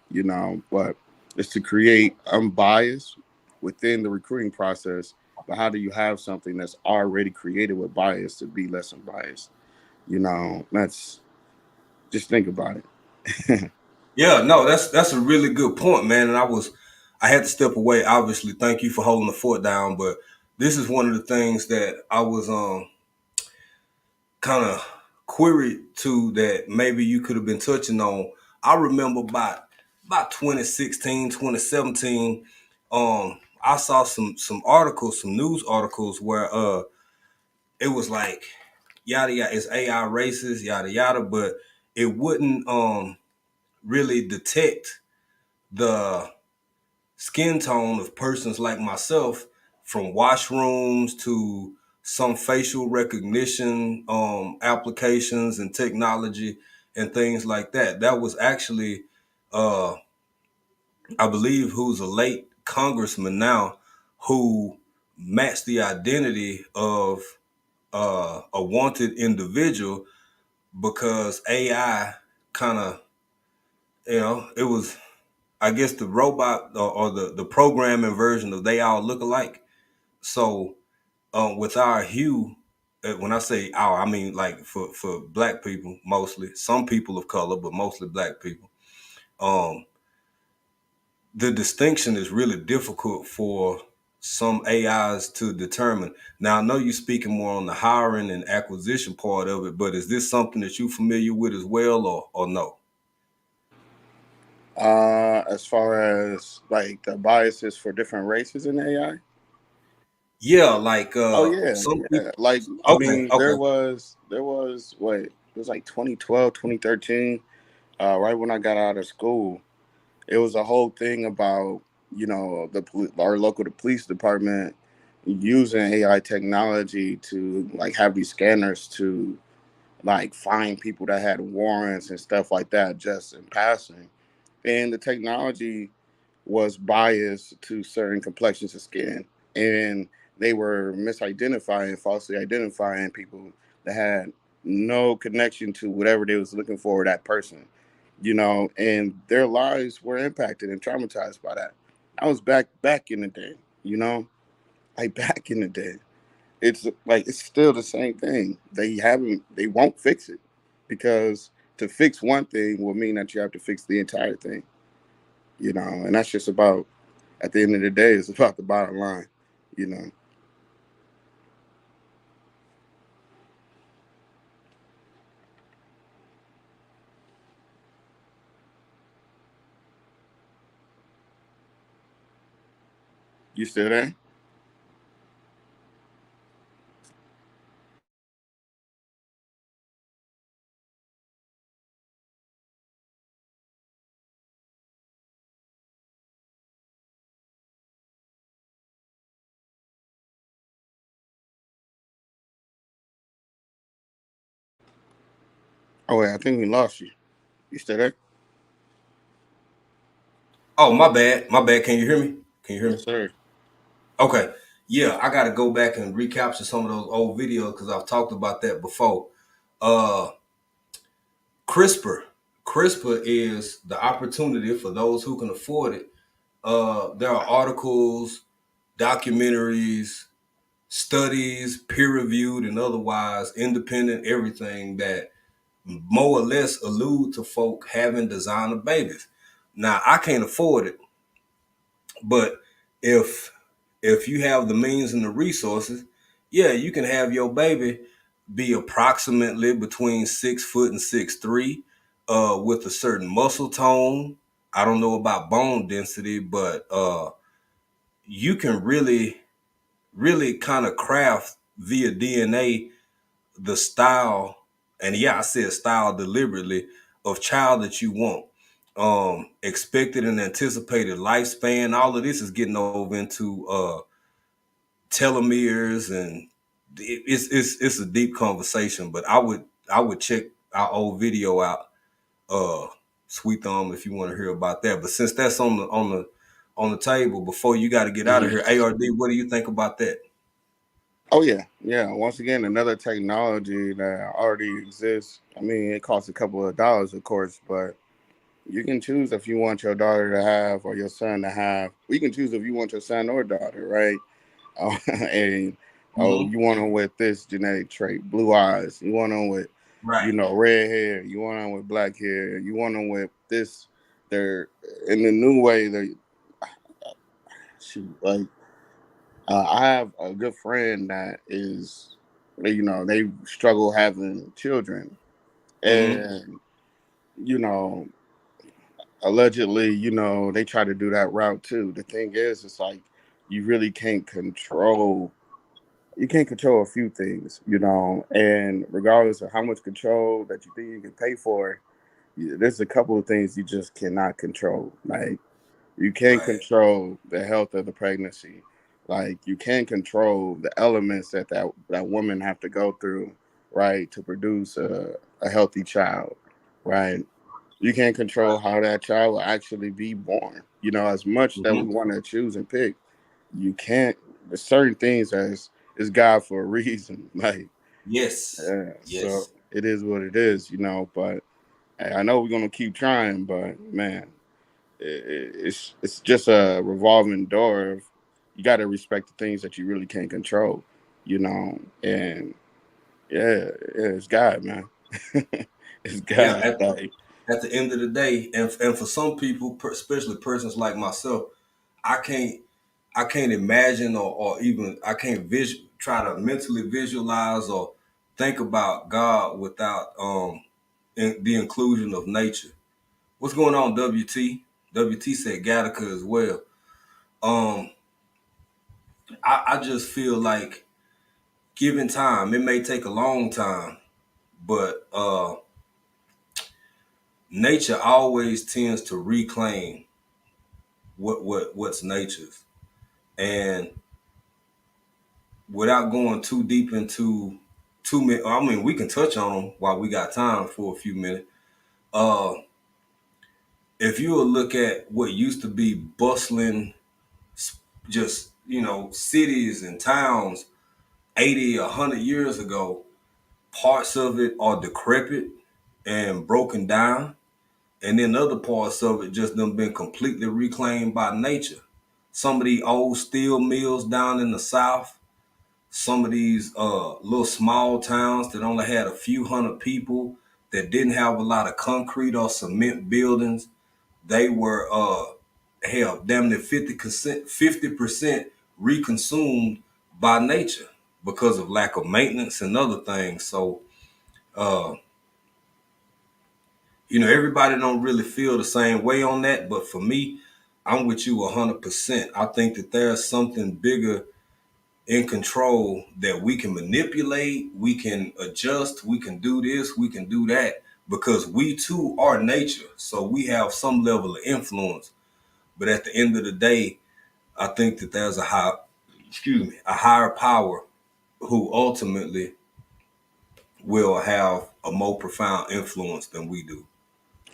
H: But it's to create unbiased within the recruiting process. But how do you have something that's already created with bias to be less unbiased? That's just think about it.
B: Yeah, no, that's a really good point, man. And I had to step away. Obviously, thank you for holding the fort down. But this is one of the things that I was kind of queried to that maybe you could have been touching on. I remember about 2016, 2017, I saw some articles, some news articles where it was like yada yada, it's AI racist, yada yada, but it wouldn't really detect the skin tone of persons like myself, from washrooms to some facial recognition applications and technology and things like that. That was actually, uh, I believe, who's a late congressman now, who matched the identity of a wanted individual because AI kind of, it was, I guess, the robot or the programming version of they all look alike. So with our hue, when I say our, I mean like for black people mostly, some people of color, but mostly black people. Um, the distinction is really difficult for some AIs to determine. Now I know you're speaking more on the hiring and acquisition part of it, but is this something that you're familiar with as well, or no?
H: As far as like the biases for different races in AI.
B: Yeah, like
H: Oh yeah,
B: some
H: yeah.
B: people.
H: Like I
B: Okay,
H: mean,
B: okay.
H: there was what it was like 2012, 2013. Right when I got out of school, it was a whole thing about our local police department using AI technology to like have these scanners to like find people that had warrants and stuff like that just in passing. And the technology was biased to certain complexions of skin, and they were misidentifying, falsely identifying people that had no connection to whatever they was looking for that person, and their lives were impacted and traumatized by that. I was back in the day, like back in the day. It's like it's still the same thing. They won't fix it because to fix one thing will mean that you have to fix the entire thing, and that's just about at the end of the day, it's about the bottom line, you know. You still there? Oh wait, I think we lost you. You still there?
B: Oh, my bad. My bad. Can you hear me? Can you hear me?
H: Yes, sir.
B: Okay. Yeah, I got to go back and recapture some of those old videos because I've talked about that before. Uh, CRISPR. CRISPR is the opportunity for those who can afford it. There are articles, documentaries, studies, peer reviewed and otherwise independent, everything that more or less allude to folk having designer babies. Now, I can't afford it, but if you have the means and the resources, yeah, you can have your baby be approximately between 6 foot and 6'3", with a certain muscle tone. I don't know about bone density, but you can really kind of craft via DNA the style, and yeah, I said style deliberately, of child that you want. Expected and anticipated lifespan. All of this is getting over into telomeres, and it's a deep conversation. But I would check our old video out, uh, Sweet Thumb, if you want to hear about that. But since that's on the table, before you got to get out of
H: Mhm.
B: here, ARD, what do you think about that?
H: Oh yeah, yeah. Once again, another technology that already exists. I mean, it costs a couple of dollars, of course, but you can choose if you want your daughter to have or your son to have. You can choose if you want your son or daughter, right? And
B: Mm-hmm.
H: you want them with this genetic trait, blue eyes. You want them with,
B: Right.
H: red hair. You want them with black hair. You want them with this. They're in the new way. They shoot like I have a good friend that is, they struggle having children,
B: Mm-hmm.
H: and you know, allegedly, they try to do that route too. The thing is, it's like you really can't control. You can't control a few things, and regardless of how much control that you think you can pay for, there's a couple of things you just cannot control. Like you can't
B: Right.
H: control the health of the pregnancy. Like you can't control the elements that woman have to go through, right, to produce a healthy child, right? You can't control how that child will actually be born. As much that we
B: Mm-hmm.
H: want to choose and pick, you can't. There's certain things that is God for a reason. Like,
B: Yes.
H: so
B: Yes.
H: it is what it is, But hey, I know we're gonna keep trying, but man, it's just a revolving door of you got to respect the things that you really can't control, and yeah, it's God, man. It's
B: Yeah.
H: God.
B: At,
H: Like,
B: at the end of the day, and for some people, especially persons like myself, I can't I can't imagine, or even I can't try to mentally visualize or think about God without the inclusion of nature. What's going on, WT? WT said Gattaca as well. Um, I just feel like given time, it may take a long time, but nature always tends to reclaim what's nature's. And without going too deep into too many, I mean, we can touch on them while we got time for a few minutes. Uh, if you will look at what used to be bustling, just cities and towns 80, 100 years ago, parts of it are decrepit and broken down, and then other parts of it just done been completely reclaimed by nature. Some of these old steel mills down in the South, some of these little small towns that only had a few hundred people, that didn't have a lot of concrete or cement buildings, they were hell damn near 50% reconsumed by nature because of lack of maintenance and other things. So uh, everybody don't really feel the same way on that, but for me, I'm with you 100%. I think that there's something bigger in control that we can manipulate, we can adjust, we can do this, we can do that, because we too are nature. So we have some level of influence. But at the end of the day, I think that there's a higher power who ultimately will have a more profound influence than we do.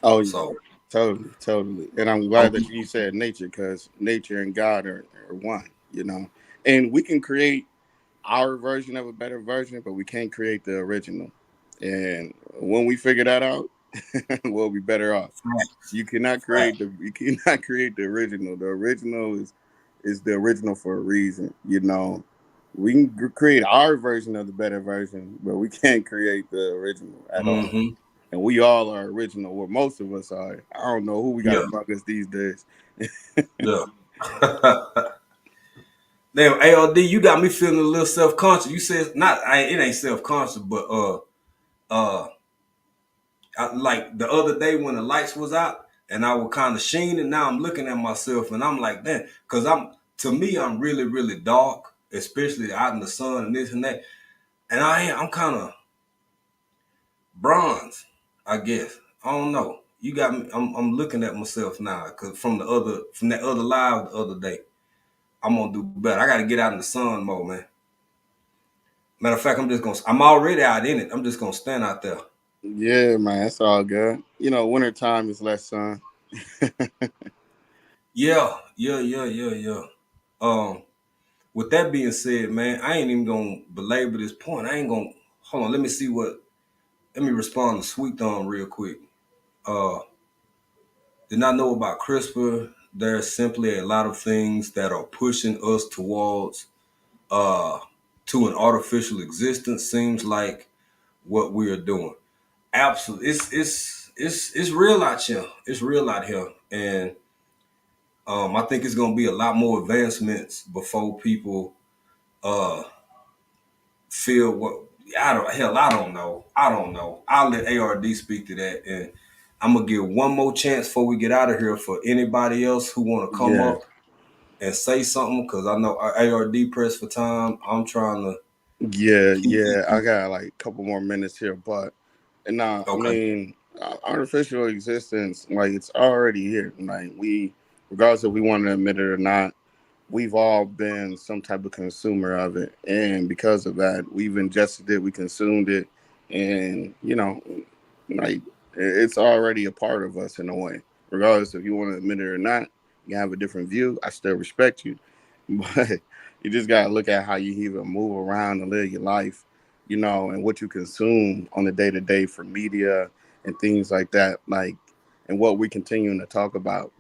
H: Oh yeah,
B: So
H: totally, totally. And I'm
B: I'm
H: glad that you said nature, because nature and God are one. You know, and we can create our version of a better version, but we can't create the original. And when we figure that out, we'll be better off.
B: facts.
H: You cannot create
B: Facts.
H: the you cannot create the original. The original is the original for a reason. You know, we can create our version of the better version, but we can't create the original at all.
B: Mm-hmm.
H: And we all are original, where most of us are. I don't know who we got
B: Yeah.
H: among us these days.
B: Yeah. Damn, ALD, you got me feeling a little self-conscious. You said it ain't self-conscious, but uh like the other day when the lights was out and I was kind of sheen, and now I'm looking at myself and I'm like, man, because I'm really, really dark, especially out in the sun and this and that. And I'm kind of bronze, I guess. I don't know. You got me. I'm looking at myself now because from that other live the other day. I'm gonna do better. I got to get out in the sun more, man. Matter of fact, I'm already out in it. I'm just gonna stand out there.
H: Yeah, man, it's all good. You know, wintertime is less sun.
B: Yeah, yeah, yeah, yeah, yeah. Um, with that being said, man, I ain't even gonna belabor this point. I ain't gonna hold on. Let me respond to Sweet Thumb real quick. Uh, did not know about CRISPR. There's simply a lot of things that are pushing us towards uh to an artificial existence. Seems like what we are doing. Absolutely, it's real out here. It's real out here, and I think it's gonna be a lot more advancements before people uh feel what I don't know. I don't know. I'll let ARD speak to that, and I'm gonna give one more chance before we get out of here for anybody else who want to come
H: Yeah,
B: up and say something, because I know ARD pressed for time. I'm trying to
H: yeah,
B: keep
H: yeah. I got like a couple more minutes here, but nah, I
B: okay.
H: mean, artificial existence, like it's already here. Like regardless if we want to admit it or not, we've all been some type of consumer of it, and because of that, we've ingested it, we consumed it, and like it's already a part of us in a way. Regardless if you want to admit it or not, you have a different view. I still respect you, but you just gotta look at how you even move around and live your life, and what you consume on a day to day for media and things like that. Like, and what we continuing to talk about.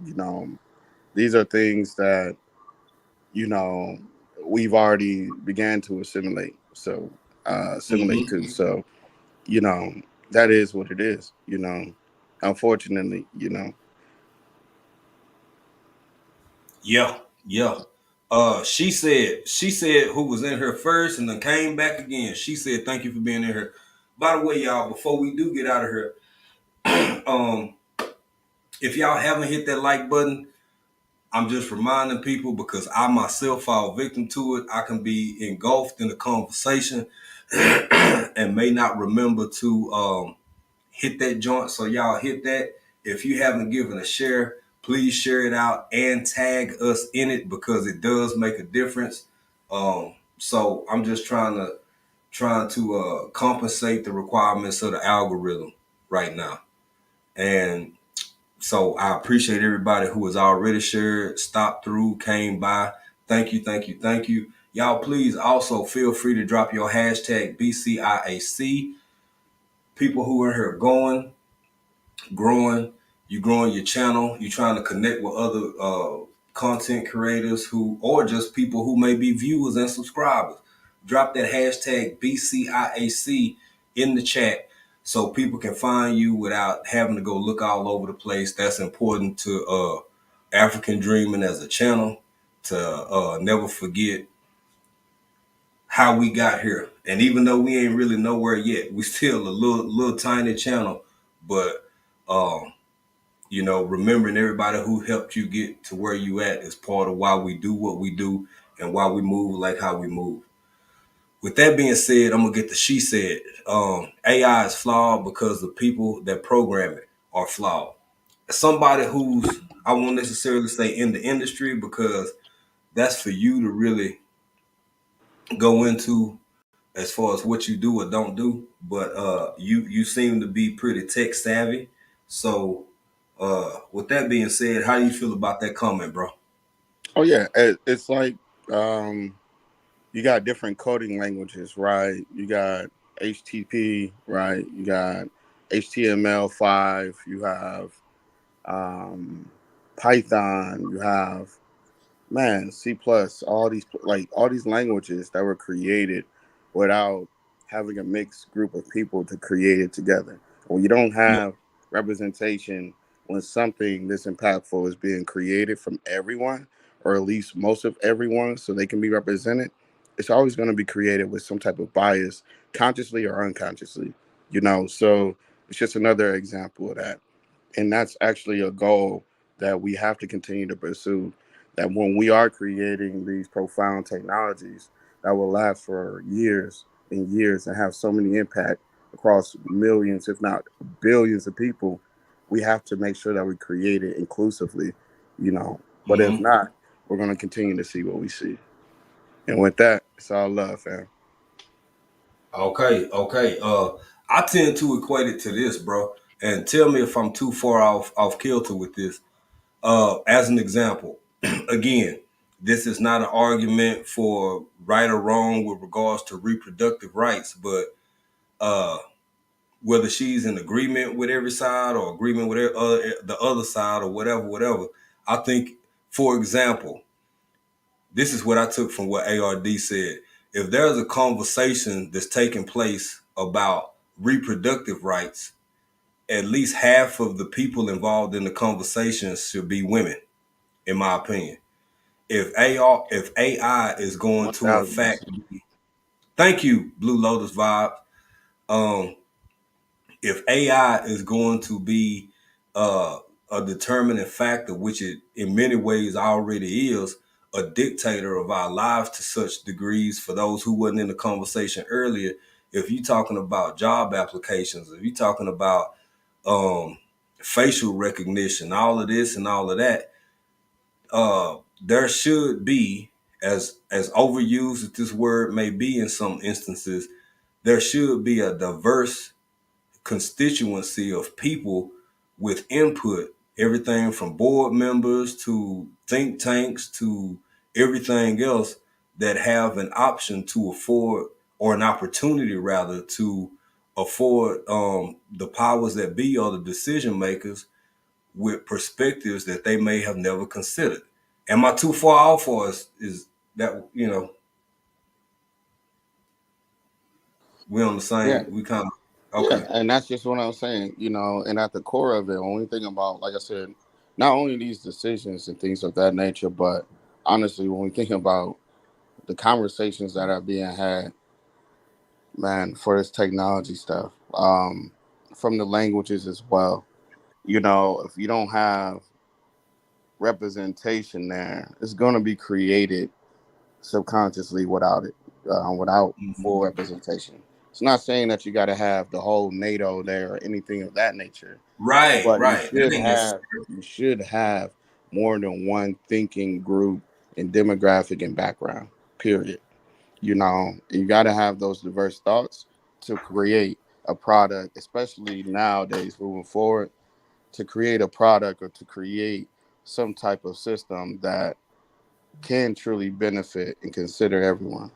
H: These are things that you know we've already began to assimilate. So assimilate
B: Hmm.
H: to. So you know, that is what it is, Unfortunately,
B: Yeah, yeah. She said who was in here first and then came back again. She said thank you for being in here. By the way, y'all, before we do get out of here, um, if y'all haven't hit that like button, I'm just reminding people because I myself fall victim to it. I can be engulfed in a conversation and may not remember to hit that joint. So y'all hit that. If you haven't given a share, please share it out and tag us in it because it does make a difference. So I'm just trying to compensate the requirements of the algorithm right now. And so I appreciate everybody who has already shared, stopped through, came by. Thank you, thank you, thank you. Y'all, please also feel free to drop your hashtag BCIAC people who are here growing, you growing your channel, you trying to connect with other content creators who, or just people who may be viewers and subscribers. Drop that hashtag BCIAC in the chat so people can find you without having to go look all over the place. That's important to African Dreaming as a channel, to never forget how we got here. And even though we ain't really nowhere yet, we still a little tiny channel, but remembering everybody who helped you get to where you at is part of why we do what we do and why we move like how we move. With that being said, I'm gonna get the she said. AI is flawed because the people that program it are flawed. Somebody who's, I won't necessarily say in the industry, because that's for you to really go into as far as what you do or don't do. But you seem to be pretty tech savvy. So with that being said, how do you feel about that comment, bro?
H: Oh yeah, it's like um, you got different coding languages, right? You got HTTP, right? You got HTML5. You have um, Python. You have C plus, all these languages that were created without having a mixed group of people to create it together. When you don't
B: Yeah.
H: have representation, when something this impactful is being created from everyone, or at least most of everyone, so they can be represented, it's always going to be created with some type of bias, consciously or unconsciously. So it's just another example of that. And that's actually a goal that we have to continue to pursue. That when we are creating these profound technologies that will last for years and years and have so many impact across millions, if not billions of people, we have to make sure that we create it inclusively. But if
B: Hmm.
H: not, we're going to continue to see what we see. And with that, it's all love, fam.
B: Okay. I tend to equate it to this, bro. And tell me if I'm too far off kilter with this. As an example, again, this is not an argument for right or wrong with regards to reproductive rights, but uh, whether she's in agreement with every side or agreement with the other side or whatever. I think, for example, this is what I took from what ARD said. If there's a conversation that's taking place about reproductive rights, at least half of the people involved in the conversation should be women, in my opinion. If AI is going to in fact
H: 1000%.
B: thank you, Blue Lotus Vibe. Um, if AI is going to be uh, a determining factor, which it in many ways already is, a dictator of our lives to such degrees, for those who wasn't in the conversation earlier, if you're talking about job applications, if you're talking about um, facial recognition, all of this and all of that, there should be, as overused as this word may be in some instances, there should be a diverse constituency of people with input, everything from board members to think tanks to everything else, that have an option to afford, or an opportunity rather, to afford the powers that be or the decision makers with perspectives that they may have never considered. Am I too far off, or is that, we on the
H: Yeah.
B: same, we kind of,
H: Yeah,
B: okay.
H: and that's just what I'm saying. And at the core of it, when we think about, like I said, not only these decisions and things of that nature, but honestly, when we think about the conversations that are being had, man, for this technology stuff, from the languages as well. If you don't have representation there, it's going to be created subconsciously without full representation. It's not saying that you got to have the whole NATO there or anything of that nature, but you
B: Right. That
H: should
B: ain't
H: have
B: necessary.
H: you should have more than one thinking group and demographic and background. Period. You got to have those diverse thoughts to create a product, especially nowadays moving forward, to create a product or to create some type of system that can truly benefit and consider everyone.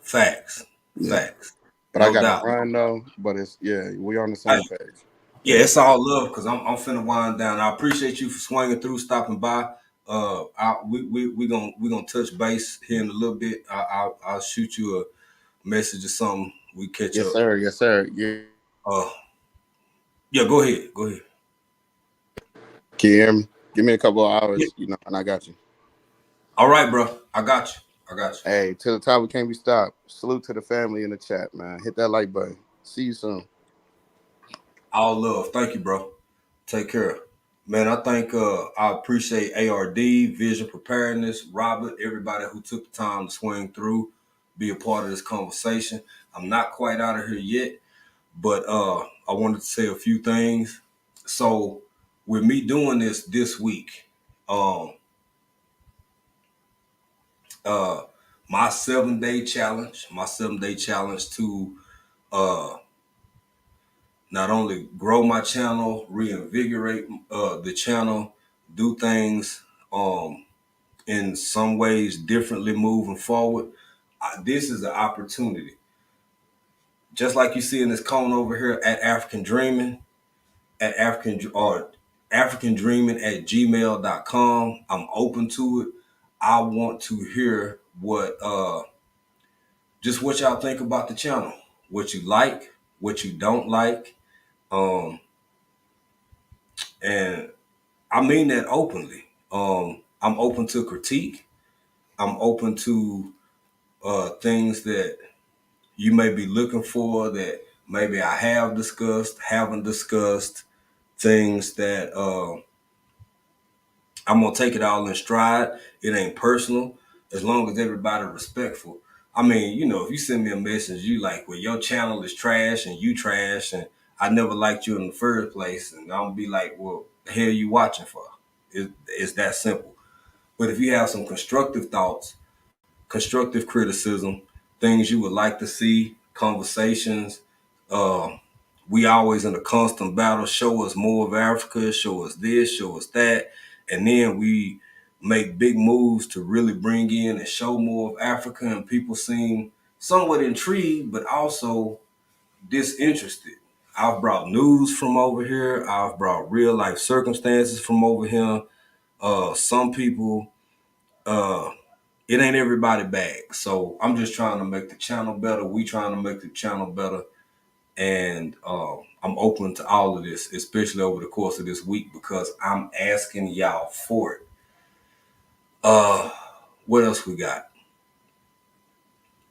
B: Facts.
H: Yeah.
B: Facts.
H: But I
B: No
H: gotta
B: doubt.
H: run though. But it's yeah, we on the
B: I,
H: same page.
B: yeah, it's all love because I'm finna wind down. I appreciate you for swinging through, stopping by. We gonna touch base here in a little bit. I'll shoot you a message or something. We catch
H: Yes,
B: up.
H: sir. Yes, sir. Yeah.
B: Uh, yeah, go ahead. Go ahead.
H: Can you hear me? Give me a couple of
B: Yeah.
H: hours, and I got you.
B: All right, bro. I got you. I got you.
H: Hey, to the top, we can't be stopped. Salute to the family in the chat, man. Hit that like button. See you soon.
B: All love. Thank you, bro. Take care. Man, I appreciate ARD, Vision Preparedness, Robert, everybody who took the time to swing through, be a part of this conversation. I'm not quite out of here yet, but I wanted to say a few things. So with me doing this week, um, uh, my 7 day challenge to uh, not only grow my channel, reinvigorate the channel, do things in some ways differently moving forward. This is an opportunity. Just like you see in this cone over here at African Dreaming, at African Dreaming at gmail.com. I'm open to it. I want to hear just what y'all think about the channel, what you like, what you don't like. Um, and I mean that openly. I'm open to critique. I'm open to things that you may be looking for that maybe I have discussed, haven't discussed, things that I'm gonna take it all in stride. It ain't personal, as long as everybody respectful. I mean, if you send me a message, you like, well, your channel is trash and you trash, and I never liked you in the first place, and I'm gonna be like, well, the hell you watching for? It's that simple. But if you have some constructive thoughts, constructive criticism, things you would like to see, conversations. Uh, we always in a constant battle. Show us more of Africa, show us this, show us that. And then we make big moves to really bring in and show more of Africa, and people seem somewhat intrigued, but also disinterested. I've brought news from over here. I've brought real life circumstances from over here. Some people, uh, it ain't everybody bag. So I'm just trying to make the channel better. We trying to make the channel better. And I'm open to all of this, especially over the course of this week, because I'm asking y'all for it. What else we got?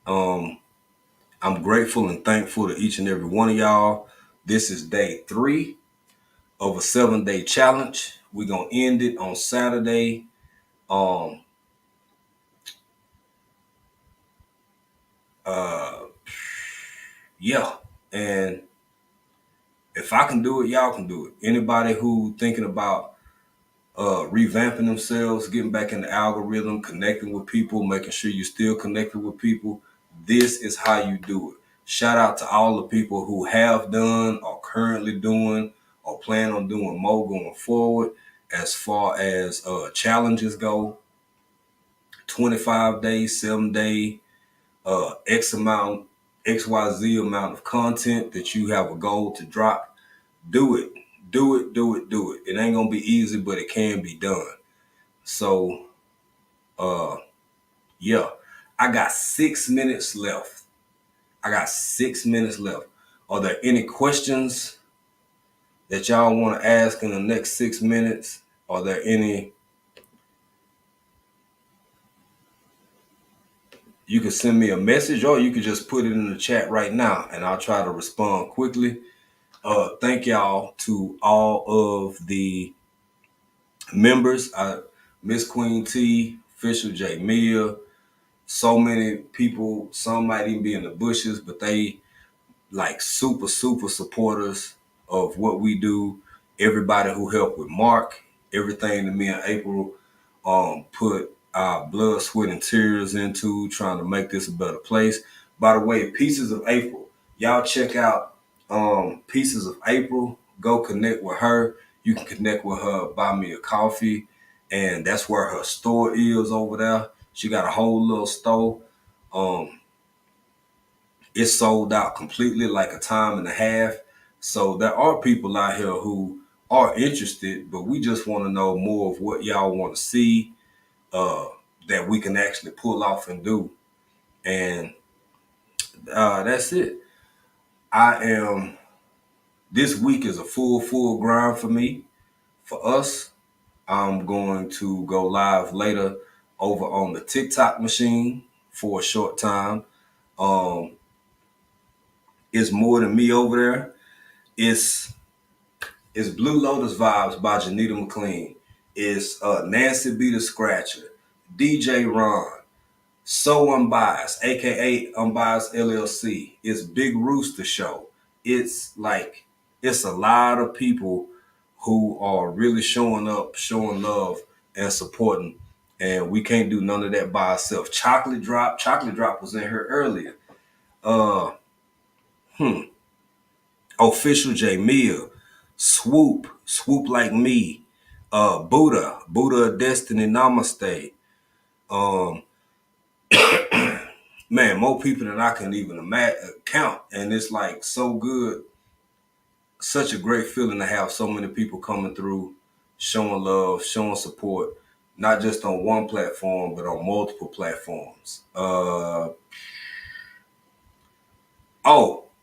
B: Um, I'm grateful and thankful to each and every one of y'all. This is day 3 of a 7-day challenge. We're gonna end it on Saturday. Um, uh, yeah, and if I can do it, y'all can do it. Anybody who thinking about revamping themselves, getting back in the algorithm, connecting with people, making sure you're still connected with people, this is how you do it. Shout out to all the people who have done or currently doing or plan on doing more going forward. As far as challenges go, 25 days, 7 day, XYZ amount of content that you have a goal to drop. Do it. Do it, do it, do it. It ain't gonna be easy, but it can be done. So yeah. I got 6 minutes left. I got 6 minutes left. Are there any questions that y'all want to ask in the next 6 minutes? Are there any? You can send me a message, or you can just put it in the chat right now and I'll try to respond quickly. Thank y'all to all of the members. Miss Queen T, Fisher J. Mia, so many people, some might even be in the bushes, but they like super supporters of what we do. Everybody who helped with Mark, everything that me and April put our blood, sweat, and tears into trying to make this a better place. By the way, Pieces of April, y'all check out Pieces of April. Go connect with her. You can connect with her, buy me a coffee, and that's where her store is over there. She got a whole little store. Um, It's sold out completely, like a time and a half. So there are people out here who are interested, but we just want to know more of what y'all want to see, uh, that we can actually pull off and do. And that's it. I am, this week is a full grind for me, for us. I'm going to go live later over on the TikTok machine for a short time. Um, it's more than me over there. It's Blue Lotus Vibes by Janita McLean. It's Nancy B the Scratcher, DJ Ron, So Unbiased, aka Unbiased LLC. It's Big Rooster Show. It's like, it's a lot of people who are really showing up, showing love, and supporting. And we can't do none of that by ourselves. Chocolate Drop was in here earlier. Uh, Official J Mill, Swoop Like Me, Buddha of Destiny, Namaste. Um, man, more people than I can even count, and it's like so good, such a great feeling to have so many people coming through, showing love, showing support, not just on one platform but on multiple platforms. Oh,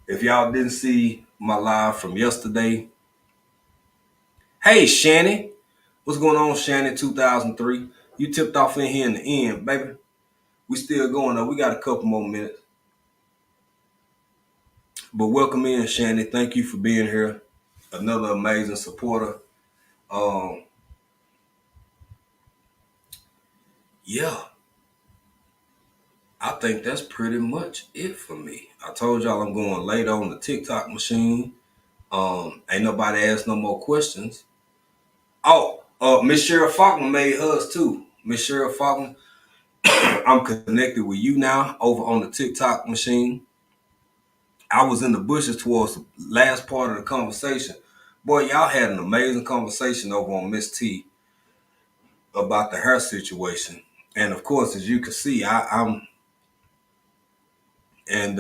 B: if y'all didn't see my live from yesterday, hey Shanny, what's going on, Shanny 2003? You tipped off in here in the end, baby. We still going though. We got a couple more minutes. But welcome in, Shanny. Thank you for being here. Another amazing supporter. Um, yeah, I think that's pretty much it for me. I told y'all I'm going later on the TikTok machine. Ain't nobody asked no more questions. Oh, Miss Cheryl Faulkner made hers too. Miss Cheryl Faulkner, I'm connected with you now over on the TikTok machine. I was in the bushes towards the last part of the conversation. Boy, y'all had an amazing conversation over on Miss T about the hair situation. And of course, as you can see, I'm and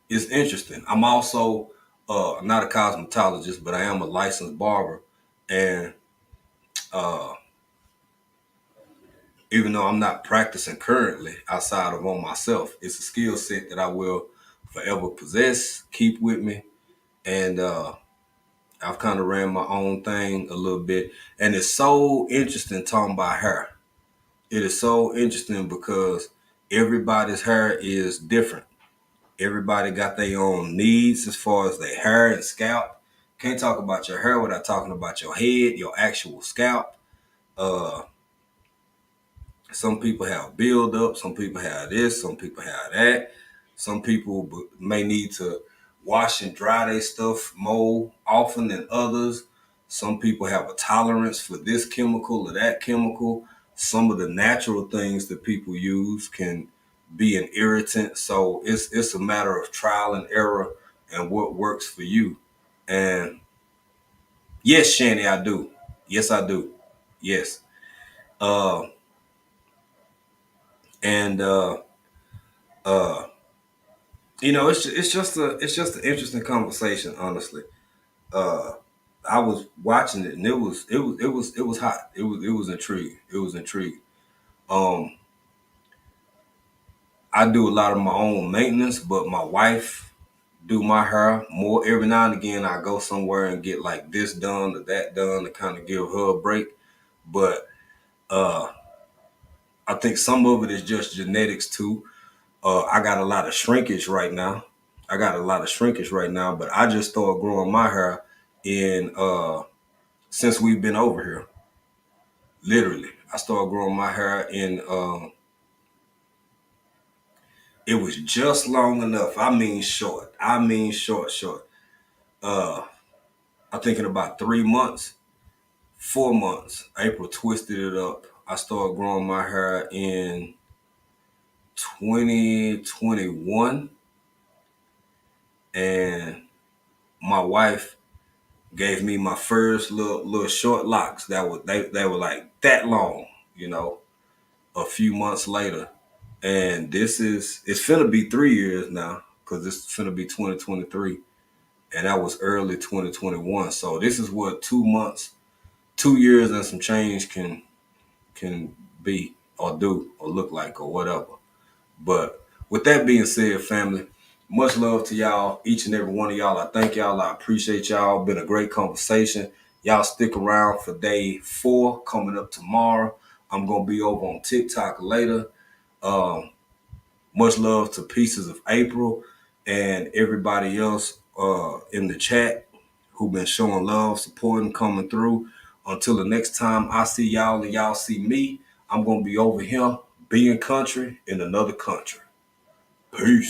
B: it's interesting. I'm also not a cosmetologist, but I am a licensed barber. And uh, even though I'm not practicing currently outside of on myself, it's a skill set that I will forever possess, keep with me. And I've kind of ran my own thing a little bit. And it's so interesting talking about hair. It is so interesting because everybody's hair is different. Everybody got their own needs as far as their hair and scalp. Can't talk about your hair without talking about your head, your actual scalp. Uh, some people have buildup, some people have this, some people have that. Some people may need to wash and dry their stuff more often than others. Some people have a tolerance for this chemical or that chemical. Some of the natural things that people use can be an irritant. So it's a matter of trial and error and what works for you. And yes, Shanny, I do. Yes, I do. Yes. Uh, and uh, it's just an interesting conversation, honestly. Uh, I was watching it and it was hot. It was intriguing. It was intriguing. Um, I do a lot of my own maintenance, but my wife do my hair more. Every now and again, I go somewhere and get like this done or that done to kind of give her a break. But uh, I think some of it is just genetics too. I got a lot of shrinkage right now. But I just started growing my hair in since we've been over here. Literally, I started growing my hair in. It was just long enough. I mean, short. Short. Uh, I think in about 3 months, 4 months, April twisted it up. I started growing my hair in 2021, and my wife gave me my first little short locks that were they were like that long, a few months later. And it's finna be 3 years now, because this is finna be 2023, and that was early 2021. So this is what 2 months, 2 years, and some change can be or do or look like or whatever. But with that being said, family, much love to y'all, each and every one of y'all. I thank y'all. I appreciate y'all. Been a great conversation. Y'all stick around for day 4 coming up tomorrow. I'm gonna be over on TikTok later. Much love to Pieces of April and everybody else in the chat who been showing love, supporting, coming through. Until the next time I see y'all and y'all see me, I'm gonna be over here being country in another country. Peace.